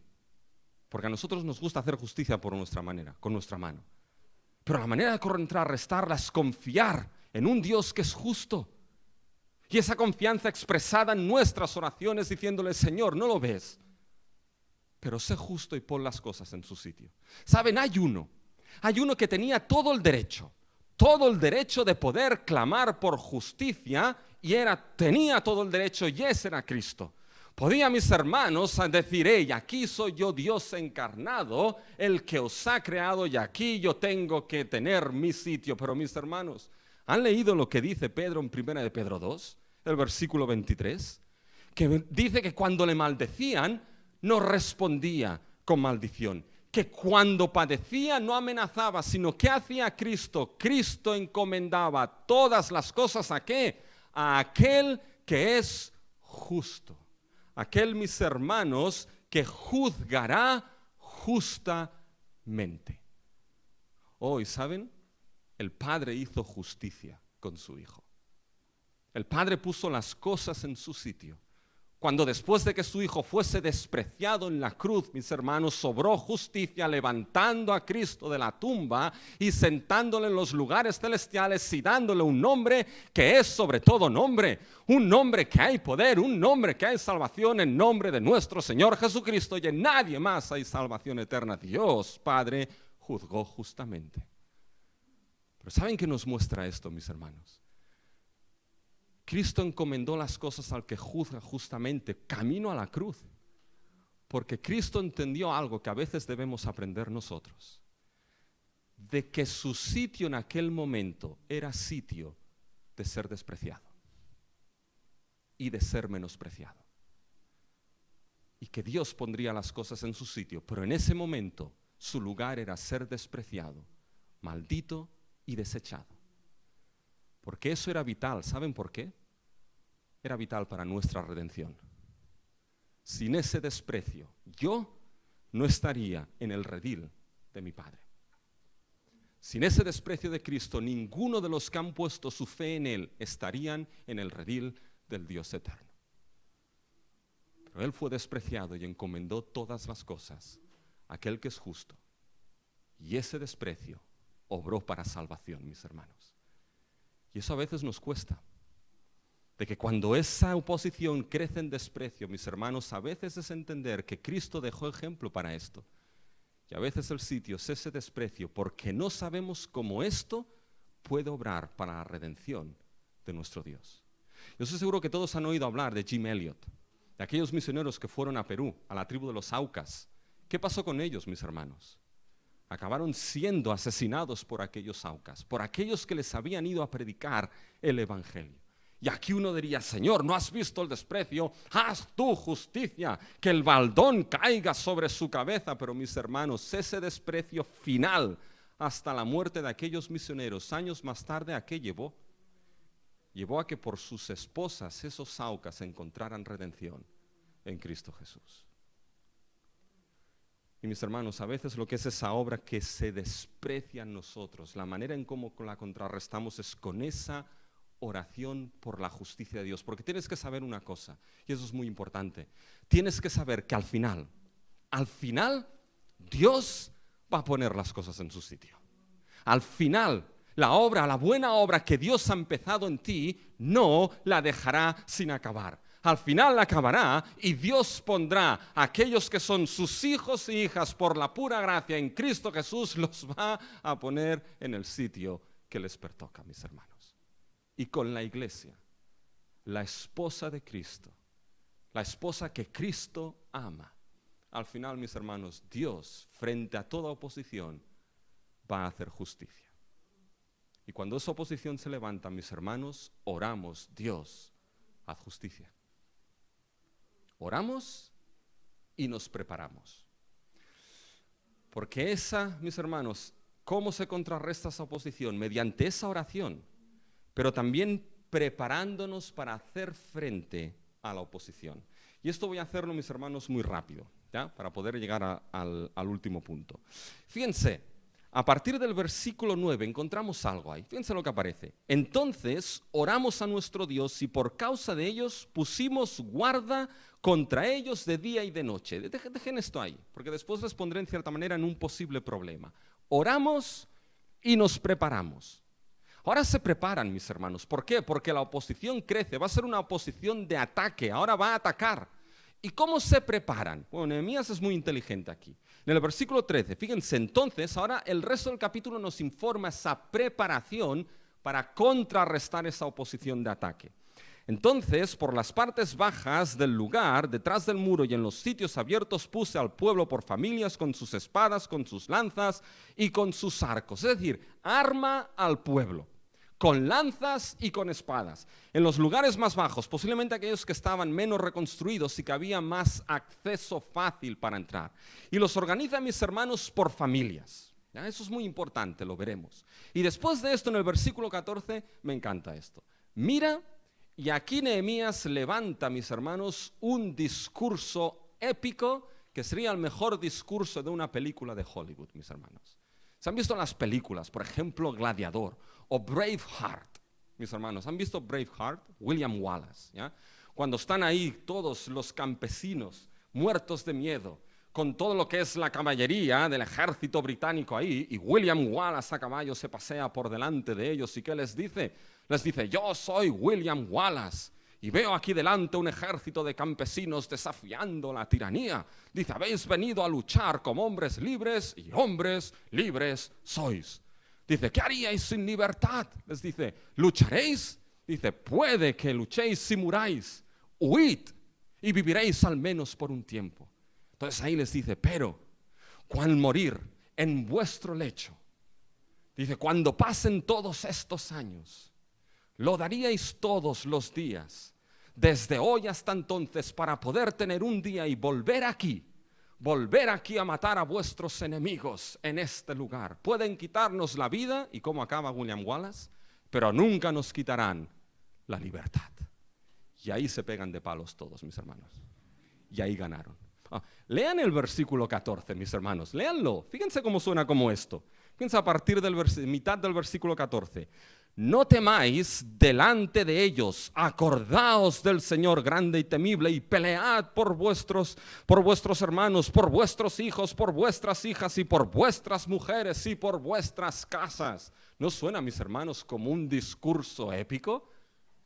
porque a nosotros nos gusta hacer justicia por nuestra manera, con nuestra mano. Pero la manera de contrarrestarla es confiar en un Dios que es justo. Y esa confianza expresada en nuestras oraciones diciéndole: Señor, ¿no lo ves? Pero sé justo y pon las cosas en su sitio. ¿Saben? Hay uno que tenía todo el derecho de poder clamar por justicia y tenía todo el derecho, y ese era Cristo. Podía, mis hermanos, decir: hey, aquí soy yo, Dios encarnado, el que os ha creado, y aquí yo tengo que tener mi sitio. Pero, mis hermanos, ¿han leído lo que dice Pedro en 1 de Pedro 2, el versículo 23? Que dice que cuando le maldecían, no respondía con maldición. Que cuando padecía no amenazaba, sino que hacía Cristo. Cristo encomendaba todas las cosas ¿a qué? A aquel que es justo. Aquel, mis hermanos, que juzgará justamente. Hoy, ¿saben? El Padre hizo justicia con su Hijo. El Padre puso las cosas en su sitio. Cuando después de que su Hijo fuese despreciado en la cruz, mis hermanos, obró justicia levantando a Cristo de la tumba y sentándole en los lugares celestiales y dándole un nombre que es sobre todo nombre, un nombre que hay poder, un nombre que hay salvación, en nombre de nuestro Señor Jesucristo, y en nadie más hay salvación eterna. Dios Padre juzgó justamente. Pero ¿saben qué nos muestra esto, mis hermanos? Cristo encomendó las cosas al que juzga justamente, camino a la cruz. Porque Cristo entendió algo que a veces debemos aprender nosotros. De que su sitio en aquel momento era sitio de ser despreciado. Y de ser menospreciado. Y que Dios pondría las cosas en su sitio. Pero en ese momento su lugar era ser despreciado, maldito y desechado. Porque eso era vital. ¿Saben por qué? Era vital para nuestra redención. Sin ese desprecio, yo no estaría en el redil de mi Padre. Sin ese desprecio de Cristo, ninguno de los que han puesto su fe en Él estarían en el redil del Dios eterno. Pero Él fue despreciado y encomendó todas las cosas a aquel que es justo. Y ese desprecio obró para salvación, mis hermanos. Y eso a veces nos cuesta. De que cuando esa oposición crece en desprecio, mis hermanos, a veces es entender que Cristo dejó ejemplo para esto. Y a veces el sitio es ese desprecio porque no sabemos cómo esto puede obrar para la redención de nuestro Dios. Yo estoy seguro que todos han oído hablar de Jim Elliot, de aquellos misioneros que fueron a Perú, a la tribu de los Aucas. ¿Qué pasó con ellos, mis hermanos? Acabaron siendo asesinados por aquellos aucas, por aquellos que les habían ido a predicar el evangelio. Y aquí uno diría: Señor, ¿no has visto el desprecio? Haz tú justicia, que el baldón caiga sobre su cabeza. Pero mis hermanos, ese desprecio final hasta la muerte de aquellos misioneros, años más tarde, ¿a qué llevó? Llevó a que por sus esposas esos aucas encontraran redención en Cristo Jesús. Y mis hermanos, a veces lo que es esa obra que se desprecia en nosotros, la manera en cómo la contrarrestamos es con esa oración por la justicia de Dios. Porque tienes que saber una cosa, y eso es muy importante. Tienes que saber que al final, Dios va a poner las cosas en su sitio. Al final, la buena obra que Dios ha empezado en ti, no la dejará sin acabar. Al final la acabará y Dios pondrá a aquellos que son sus hijos e hijas por la pura gracia en Cristo Jesús, los va a poner en el sitio que les pertoca, mis hermanos. Y con la iglesia, la esposa de Cristo, la esposa que Cristo ama, al final, mis hermanos, Dios, frente a toda oposición, va a hacer justicia. Y cuando esa oposición se levanta, mis hermanos, oramos: Dios, haz justicia. Oramos y nos preparamos. Porque mis hermanos, ¿cómo se contrarresta esa oposición? Mediante esa oración, pero también preparándonos para hacer frente a la oposición. Y esto voy a hacerlo, mis hermanos, muy rápido, ¿ya? Para poder llegar al último punto. Fíjense, a partir del versículo 9 encontramos algo ahí. Fíjense lo que aparece. Entonces oramos a nuestro Dios y por causa de ellos pusimos guarda contra ellos de día y de noche. Dejen esto ahí, porque después les pondré en cierta manera en un posible problema. Oramos y nos preparamos. Ahora se preparan, mis hermanos. ¿Por qué? Porque la oposición crece, va a ser una oposición de ataque, ahora va a atacar. ¿Y cómo se preparan? Bueno, Nehemías es muy inteligente aquí. En el versículo 13, fíjense, entonces, ahora el resto del capítulo nos informa esa preparación para contrarrestar esa oposición de ataque. Entonces, por las partes bajas del lugar, detrás del muro y en los sitios abiertos, puse al pueblo por familias con sus espadas, con sus lanzas y con sus arcos. Es decir, arma al pueblo con lanzas y con espadas. En los lugares más bajos, posiblemente aquellos que estaban menos reconstruidos y que había más acceso fácil para entrar. Y los organiza, mis hermanos, por familias. ¿Ya? Eso es muy importante, lo veremos. Y después de esto, en el versículo 14, me encanta esto. Mira, y aquí Nehemías levanta, mis hermanos, un discurso épico que sería el mejor discurso de una película de Hollywood, mis hermanos. ¿Se han visto las películas? Por ejemplo, Gladiador o Braveheart. Mis hermanos, ¿han visto Braveheart? William Wallace, ¿ya? Cuando están ahí todos los campesinos muertos de miedo, con todo lo que es la caballería del ejército británico ahí, y William Wallace a caballo se pasea por delante de ellos, ¿y qué les dice? Les dice: yo soy William Wallace, y veo aquí delante un ejército de campesinos desafiando la tiranía. Dice: habéis venido a luchar como hombres libres, y hombres libres sois. Dice: ¿qué haríais sin libertad? Les dice: ¿lucharéis? Dice: puede que luchéis si muráis. Huid y viviréis al menos por un tiempo. Entonces ahí les dice: pero cuando morir en vuestro lecho, dice, cuando pasen todos estos años, lo daríais todos los días, desde hoy hasta entonces, para poder tener un día y volver aquí a matar a vuestros enemigos en este lugar. Pueden quitarnos la vida, y cómo acaba William Wallace, pero nunca nos quitarán la libertad. Y ahí se pegan de palos todos, mis hermanos. Y ahí ganaron. Lean el versículo 14, mis hermanos, léanlo. Fíjense cómo suena como esto. Fíjense a partir de mitad del versículo 14. No temáis delante de ellos, acordaos del Señor grande y temible, y pelead por vuestros hermanos, por vuestros hijos, por vuestras hijas, y por vuestras mujeres, y por vuestras casas. ¿No suena, mis hermanos, como un discurso épico?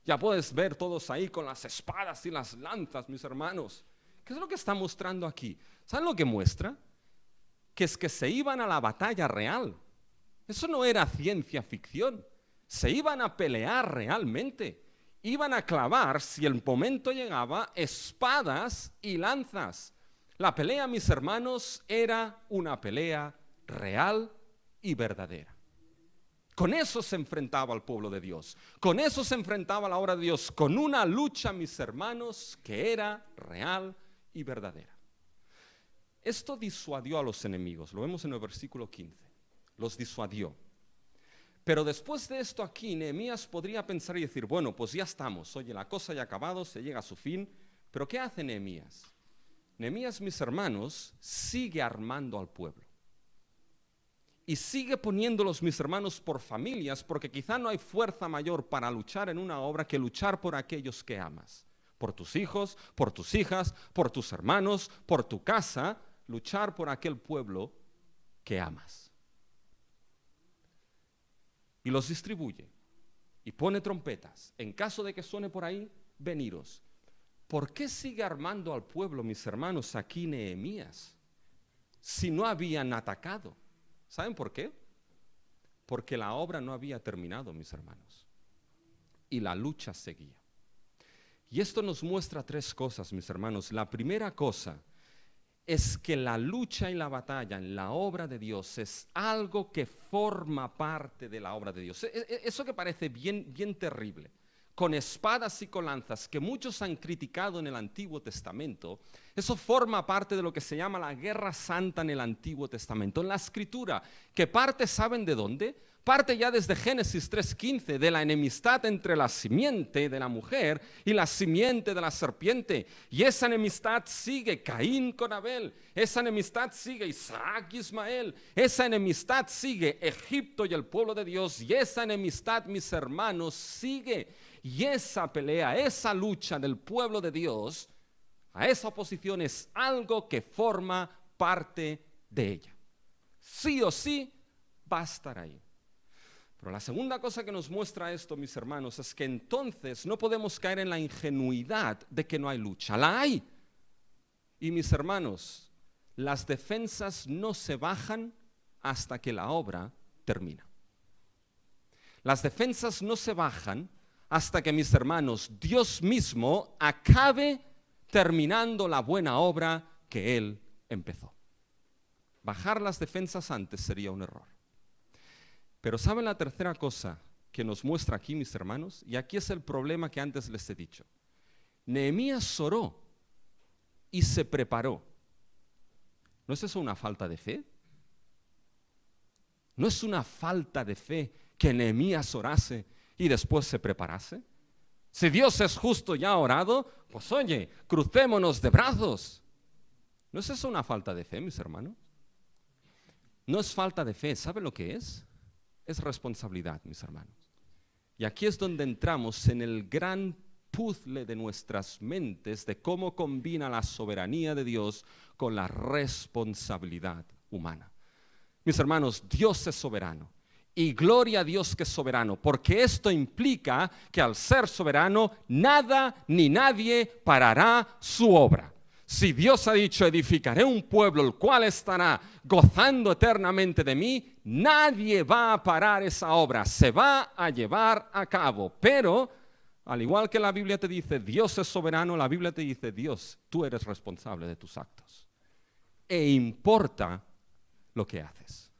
Ya puedes ver todos ahí con las espadas y las lanzas, mis hermanos. ¿Qué es lo que está mostrando aquí? ¿Saben lo que muestra? Que es que se iban a la batalla real. Eso no era ciencia ficción. Se iban a pelear realmente. Iban a clavar, si el momento llegaba, espadas y lanzas. La pelea, mis hermanos, era una pelea real y verdadera. Con eso se enfrentaba al pueblo de Dios. Con eso se enfrentaba la obra de Dios. Con una lucha, mis hermanos, que era real y verdadera. Esto disuadió a los enemigos. Lo vemos en el versículo 15. Los disuadió. Pero después de esto aquí, Nehemías podría pensar y decir, bueno, pues ya estamos. Oye, la cosa ya ha acabado, se llega a su fin. Pero ¿qué hace Nehemías? Nehemías, mis hermanos, sigue armando al pueblo. Y sigue poniéndolos, mis hermanos, por familias, porque quizá no hay fuerza mayor para luchar en una obra que luchar por aquellos que amas. Por tus hijos, por tus hijas, por tus hermanos, por tu casa, luchar por aquel pueblo que amas. Y los distribuye y pone trompetas. En caso de que suene por ahí, veniros. ¿Por qué sigue armando al pueblo, mis hermanos, aquí Nehemías, si no habían atacado? ¿Saben por qué? Porque la obra no había terminado, mis hermanos, y la lucha seguía. Y esto nos muestra tres cosas, mis hermanos. La primera cosa es que la lucha y la batalla en la obra de Dios es algo que forma parte de la obra de Dios. Eso que parece bien terrible, con espadas y con lanzas, que muchos han criticado en el Antiguo Testamento, eso forma parte de lo que se llama la guerra santa en el Antiguo Testamento, en la Escritura, que parte, ¿saben de dónde? Parte ya desde Génesis 3:15, de la enemistad entre la simiente de la mujer y la simiente de la serpiente. Y esa enemistad sigue Caín con Abel, esa enemistad sigue Isaac y Ismael, esa enemistad sigue Egipto y el pueblo de Dios, y esa enemistad, mis hermanos, sigue. Y esa pelea, esa lucha del pueblo de Dios, a esa oposición es algo que forma parte de ella. Sí o sí va a estar ahí. Pero la segunda cosa que nos muestra esto, mis hermanos, es que entonces no podemos caer en la ingenuidad de que no hay lucha. La hay. Y mis hermanos, las defensas no se bajan hasta que la obra termina. Las defensas no se bajan hasta que, mis hermanos, Dios mismo acabe terminando la buena obra que Él empezó. Bajar las defensas antes sería un error. Pero ¿saben la tercera cosa que nos muestra aquí, mis hermanos? Y aquí es el problema que antes les he dicho. Nehemías oró y se preparó. ¿No es eso una falta de fe? ¿No es una falta de fe que Nehemías orase y después se preparase? Si Dios es justo y ha orado, pues oye, crucémonos de brazos. ¿No es eso una falta de fe, mis hermanos? No es falta de fe, ¿sabe lo que es? Es responsabilidad, mis hermanos. Y aquí es donde entramos en el gran puzzle de nuestras mentes de cómo combina la soberanía de Dios con la responsabilidad humana. Mis hermanos, Dios es soberano. Y gloria a Dios que es soberano, porque esto implica que al ser soberano, nada ni nadie parará su obra. Si Dios ha dicho, edificaré un pueblo el cual estará gozando eternamente de mí, nadie va a parar esa obra, se va a llevar a cabo. Pero, al igual que la Biblia te dice, Dios es soberano, la Biblia te dice, Dios, tú eres responsable de tus actos. E importa lo que haces.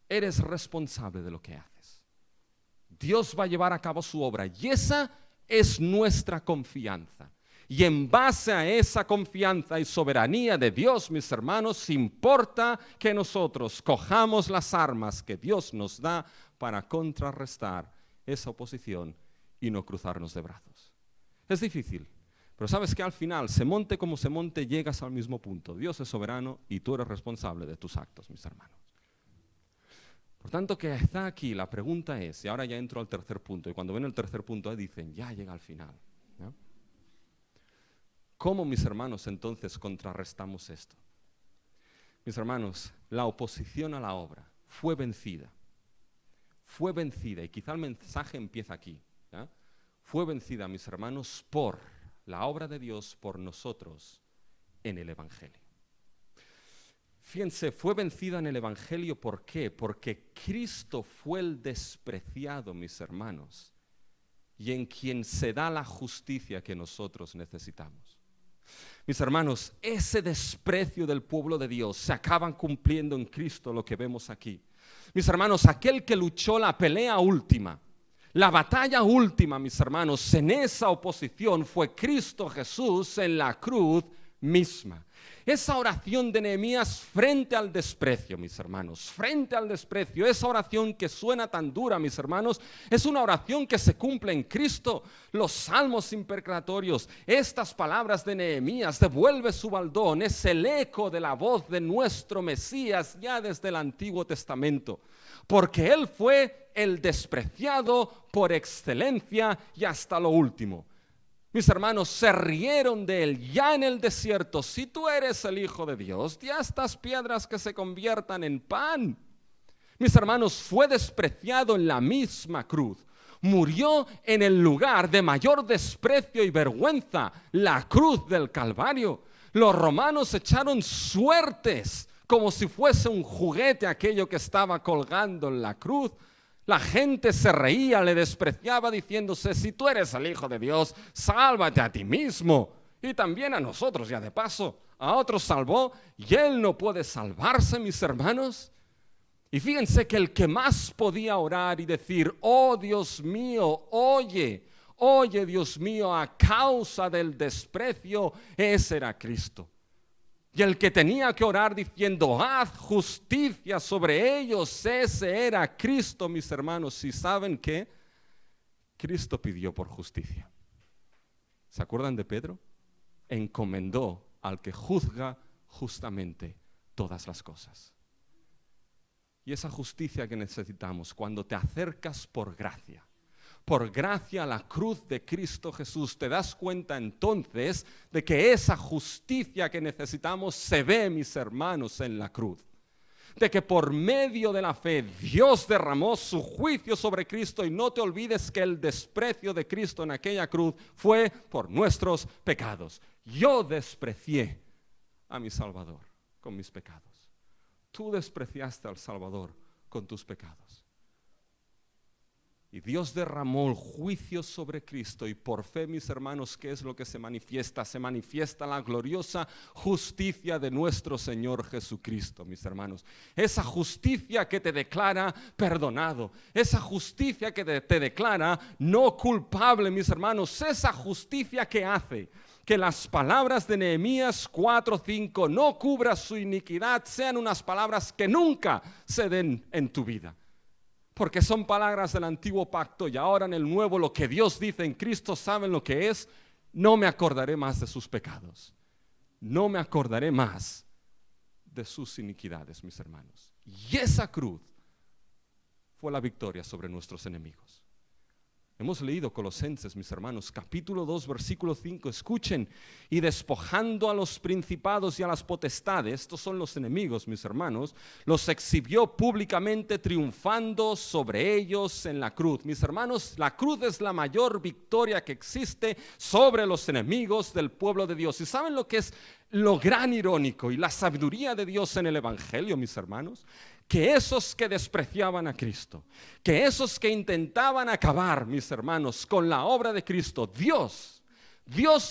Eres responsable de lo que haces. Dios va a llevar a cabo su obra y esa es nuestra confianza. Y en base a esa confianza y soberanía de Dios, mis hermanos, importa que nosotros cojamos las armas que Dios nos da para contrarrestar esa oposición y no cruzarnos de brazos. Es difícil, pero sabes que al final, se monte como se monte, llegas al mismo punto. Dios es soberano y tú eres responsable de tus actos, mis hermanos. Por tanto, que está aquí, la pregunta es, y ahora ya entro al tercer punto, y cuando ven el tercer punto dicen, ya llega al final, ¿no? ¿Cómo, mis hermanos, entonces contrarrestamos esto? Mis hermanos, la oposición a la obra fue vencida, y quizá el mensaje empieza aquí, ¿ya? Fue vencida, mis hermanos, por la obra de Dios, por nosotros en el Evangelio. Fíjense, fue vencida en el Evangelio, ¿por qué? Porque Cristo fue el despreciado, mis hermanos, y en quien se da la justicia que nosotros necesitamos. Mis hermanos, ese desprecio del pueblo de Dios se acaban cumpliendo en Cristo, lo que vemos aquí. Mis hermanos, aquel que luchó la pelea última, la batalla última, mis hermanos, en esa oposición fue Cristo Jesús en la cruz misma. Esa oración de Nehemías frente al desprecio, mis hermanos, frente al desprecio, esa oración que suena tan dura, mis hermanos, es una oración que se cumple en Cristo. Los salmos imprecatorios, estas palabras de Nehemías, devuelve su baldón, es el eco de la voz de nuestro Mesías ya desde el Antiguo Testamento, porque Él fue el despreciado por excelencia y hasta lo último. Mis hermanos, se rieron de él ya en el desierto. Si tú eres el Hijo de Dios, di a estas piedras que se conviertan en pan. Mis hermanos, fue despreciado en la misma cruz. Murió en el lugar de mayor desprecio y vergüenza, la cruz del Calvario. Los romanos echaron suertes como si fuese un juguete aquello que estaba colgando en la cruz. La gente se reía, le despreciaba diciéndose: si tú eres el Hijo de Dios, sálvate a ti mismo y también a nosotros. Ya de paso, a otros salvó y Él no puede salvarse, mis hermanos. Y fíjense que el que más podía orar y decir: oh Dios mío, oye Dios mío, a causa del desprecio, ese era Cristo. Y el que tenía que orar diciendo: haz justicia sobre ellos, ese era Cristo, mis hermanos. ¿Y saben qué? Cristo pidió por justicia. ¿Se acuerdan de Pedro? Encomendó al que juzga justamente todas las cosas. Y esa justicia que necesitamos cuando te acercas por gracia a la cruz de Cristo Jesús, te das cuenta entonces de que esa justicia que necesitamos se ve, mis hermanos, en la cruz. De que por medio de la fe Dios derramó su juicio sobre Cristo, y no te olvides que el desprecio de Cristo en aquella cruz fue por nuestros pecados. Yo desprecié a mi Salvador con mis pecados. Tú despreciaste al Salvador con tus pecados. Y Dios derramó el juicio sobre Cristo, y por fe, mis hermanos, ¿qué es lo que se manifiesta? Se manifiesta la gloriosa justicia de nuestro Señor Jesucristo, mis hermanos. Esa justicia que te declara perdonado, esa justicia que te declara no culpable, mis hermanos. Esa justicia que hace que las palabras de Nehemías 4:5 no cubra su iniquidad sean unas palabras que nunca se den en tu vida. Porque son palabras del antiguo pacto, y ahora en el nuevo lo que Dios dice en Cristo, ¿saben lo que es? No me acordaré más de sus pecados. No me acordaré más de sus iniquidades, mis hermanos. Y esa cruz fue la victoria sobre nuestros enemigos. Hemos leído Colosenses, mis hermanos, capítulo 2, versículo 5. Escuchen: y despojando a los principados y a las potestades, estos son los enemigos, mis hermanos, los exhibió públicamente, triunfando sobre ellos en la cruz. Mis hermanos, la cruz es la mayor victoria que existe sobre los enemigos del pueblo de Dios. ¿Y saben lo que es lo gran irónico y la sabiduría de Dios en el Evangelio, mis hermanos? Que esos que despreciaban a Cristo, que esos que intentaban acabar, mis hermanos, con la obra de Cristo, Dios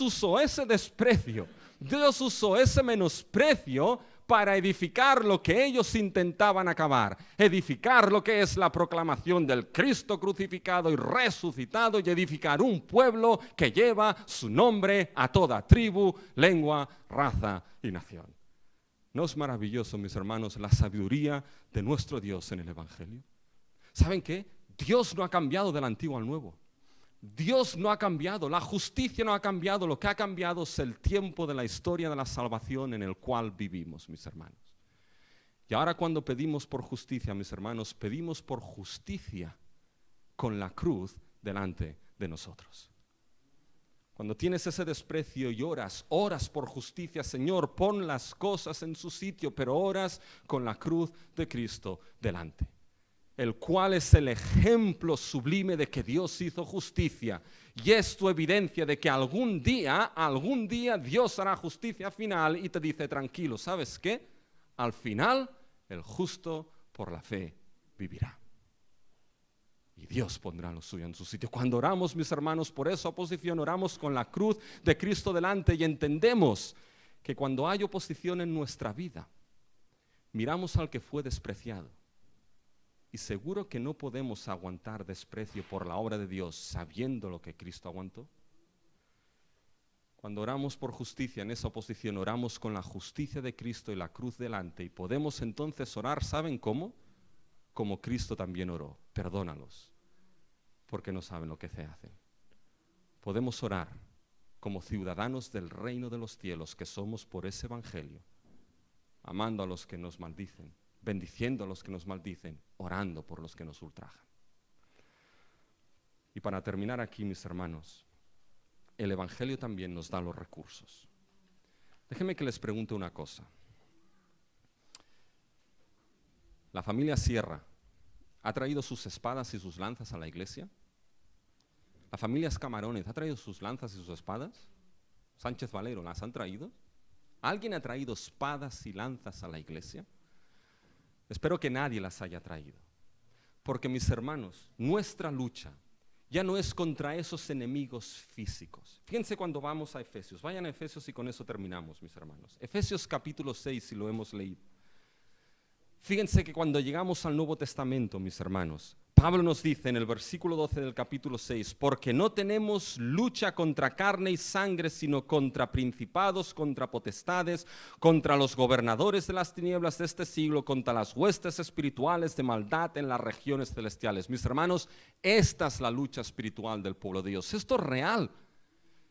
usó ese desprecio, Dios usó ese menosprecio para edificar lo que ellos intentaban acabar, edificar lo que es la proclamación del Cristo crucificado y resucitado, y edificar un pueblo que lleva su nombre a toda tribu, lengua, raza y nación. ¿No es maravilloso, mis hermanos, la sabiduría de nuestro Dios en el Evangelio? ¿Saben qué? Dios no ha cambiado del antiguo al nuevo. Dios no ha cambiado, la justicia no ha cambiado. Lo que ha cambiado es el tiempo de la historia de la salvación en el cual vivimos, mis hermanos. Y ahora, cuando pedimos por justicia, mis hermanos, pedimos por justicia con la cruz delante de nosotros. Cuando tienes ese desprecio y oras por justicia, Señor, pon las cosas en su sitio, pero oras con la cruz de Cristo delante, el cual es el ejemplo sublime de que Dios hizo justicia, y es tu evidencia de que algún día Dios hará justicia final, y te dice: tranquilo, ¿sabes qué? Al final, el justo por la fe vivirá. Y Dios pondrá lo suyo en su sitio. Cuando oramos, mis hermanos, por esa oposición, oramos con la cruz de Cristo delante, y entendemos que cuando hay oposición en nuestra vida, miramos al que fue despreciado. Y seguro que no podemos aguantar desprecio por la obra de Dios sabiendo lo que Cristo aguantó. Cuando oramos por justicia en esa oposición, oramos con la justicia de Cristo y la cruz delante, y podemos entonces orar, ¿saben cómo? Como Cristo también oró: perdónalos, porque no saben lo que se hacen. Podemos orar como ciudadanos del reino de los cielos que somos por ese evangelio, amando a los que nos maldicen, bendiciendo a los que nos maldicen, orando por los que nos ultrajan. Y para terminar aquí, mis hermanos, el evangelio también nos da los recursos. Déjenme que les pregunte una cosa. ¿La familia Sierra ha traído sus espadas y sus lanzas a la iglesia? ¿La familia Escamarones ha traído sus lanzas y sus espadas? ¿Sánchez Valero las han traído? ¿Alguien ha traído espadas y lanzas a la iglesia? Espero que nadie las haya traído. Porque, mis hermanos, nuestra lucha ya no es contra esos enemigos físicos. Fíjense cuando vamos a Efesios. Vayan a Efesios y con eso terminamos, mis hermanos. Efesios capítulo 6, si lo hemos leído. Fíjense que cuando llegamos al Nuevo Testamento, mis hermanos, Pablo nos dice en el versículo 12 del capítulo 6, porque no tenemos lucha contra carne y sangre, sino contra principados, contra potestades, contra los gobernadores de las tinieblas de este siglo, contra las huestes espirituales de maldad en las regiones celestiales. Mis hermanos, esta es la lucha espiritual del pueblo de Dios. Esto es real.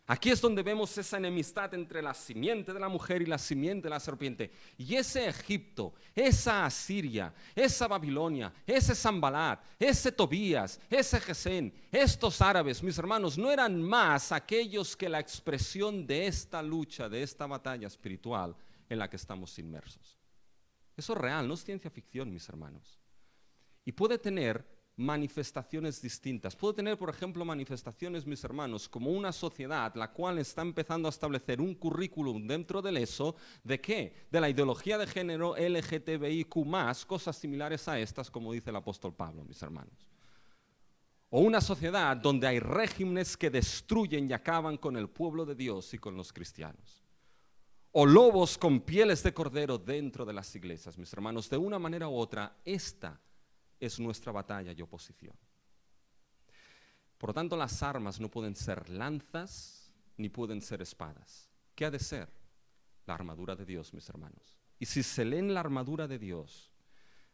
Aquí es donde vemos esa enemistad entre la simiente de la mujer y la simiente de la serpiente. Y ese Egipto, esa Asiria, esa Babilonia, ese Sanbalat, ese Tobías, ese Gesén, estos árabes, mis hermanos, no eran más aquellos que la expresión de esta lucha, de esta batalla espiritual en la que estamos inmersos. Eso es real, no es ciencia ficción, mis hermanos. Y puede tener manifestaciones distintas. Puedo tener, por ejemplo, manifestaciones, mis hermanos, como una sociedad la cual está empezando a establecer un currículum dentro del ESO, ¿de qué? De la ideología de género LGTBIQ+, cosas similares a estas, como dice el apóstol Pablo, mis hermanos. O una sociedad donde hay regímenes que destruyen y acaban con el pueblo de Dios y con los cristianos. O lobos con pieles de cordero dentro de las iglesias, mis hermanos. De una manera u otra, esta es nuestra batalla y oposición. Por lo tanto, las armas no pueden ser lanzas ni pueden ser espadas. ¿Qué ha de ser? La armadura de Dios, mis hermanos. Y si se leen la armadura de Dios,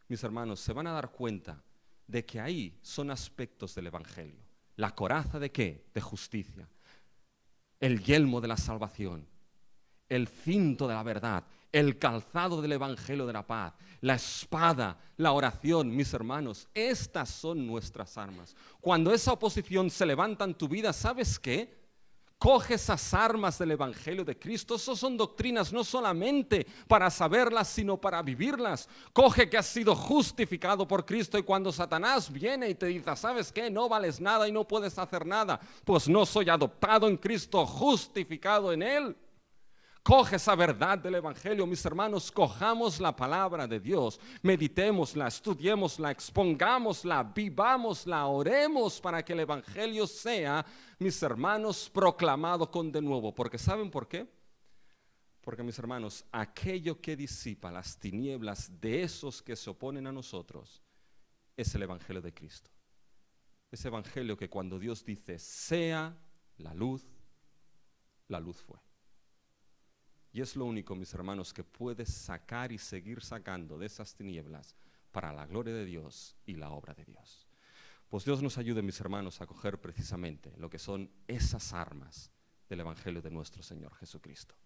mis hermanos, se van a dar cuenta de que ahí son aspectos del evangelio. ¿La coraza de qué? De justicia. El yelmo de la salvación. El cinto de la verdad. El calzado del evangelio de la paz, la espada, la oración, mis hermanos, estas son nuestras armas. Cuando esa oposición se levanta en tu vida, ¿sabes qué? Coge esas armas del evangelio de Cristo. Esas son doctrinas no solamente para saberlas, sino para vivirlas. Coge que has sido justificado por Cristo, y cuando Satanás viene y te dice, ¿sabes qué? No vales nada y no puedes hacer nada. Pues no soy adoptado en Cristo, justificado en Él. Coge esa verdad del evangelio, mis hermanos, cojamos la palabra de Dios, meditémosla, estudiémosla, expongámosla, vivámosla, oremos para que el evangelio sea, mis hermanos, proclamado con denuedo. Porque ¿saben por qué? Porque, mis hermanos, aquello que disipa las tinieblas de esos que se oponen a nosotros es el evangelio de Cristo. Ese evangelio que cuando Dios dice, sea la luz fue. Y es lo único, mis hermanos, que puedes sacar y seguir sacando de esas tinieblas para la gloria de Dios y la obra de Dios. Pues Dios nos ayude, mis hermanos, a coger precisamente lo que son esas armas del evangelio de nuestro Señor Jesucristo.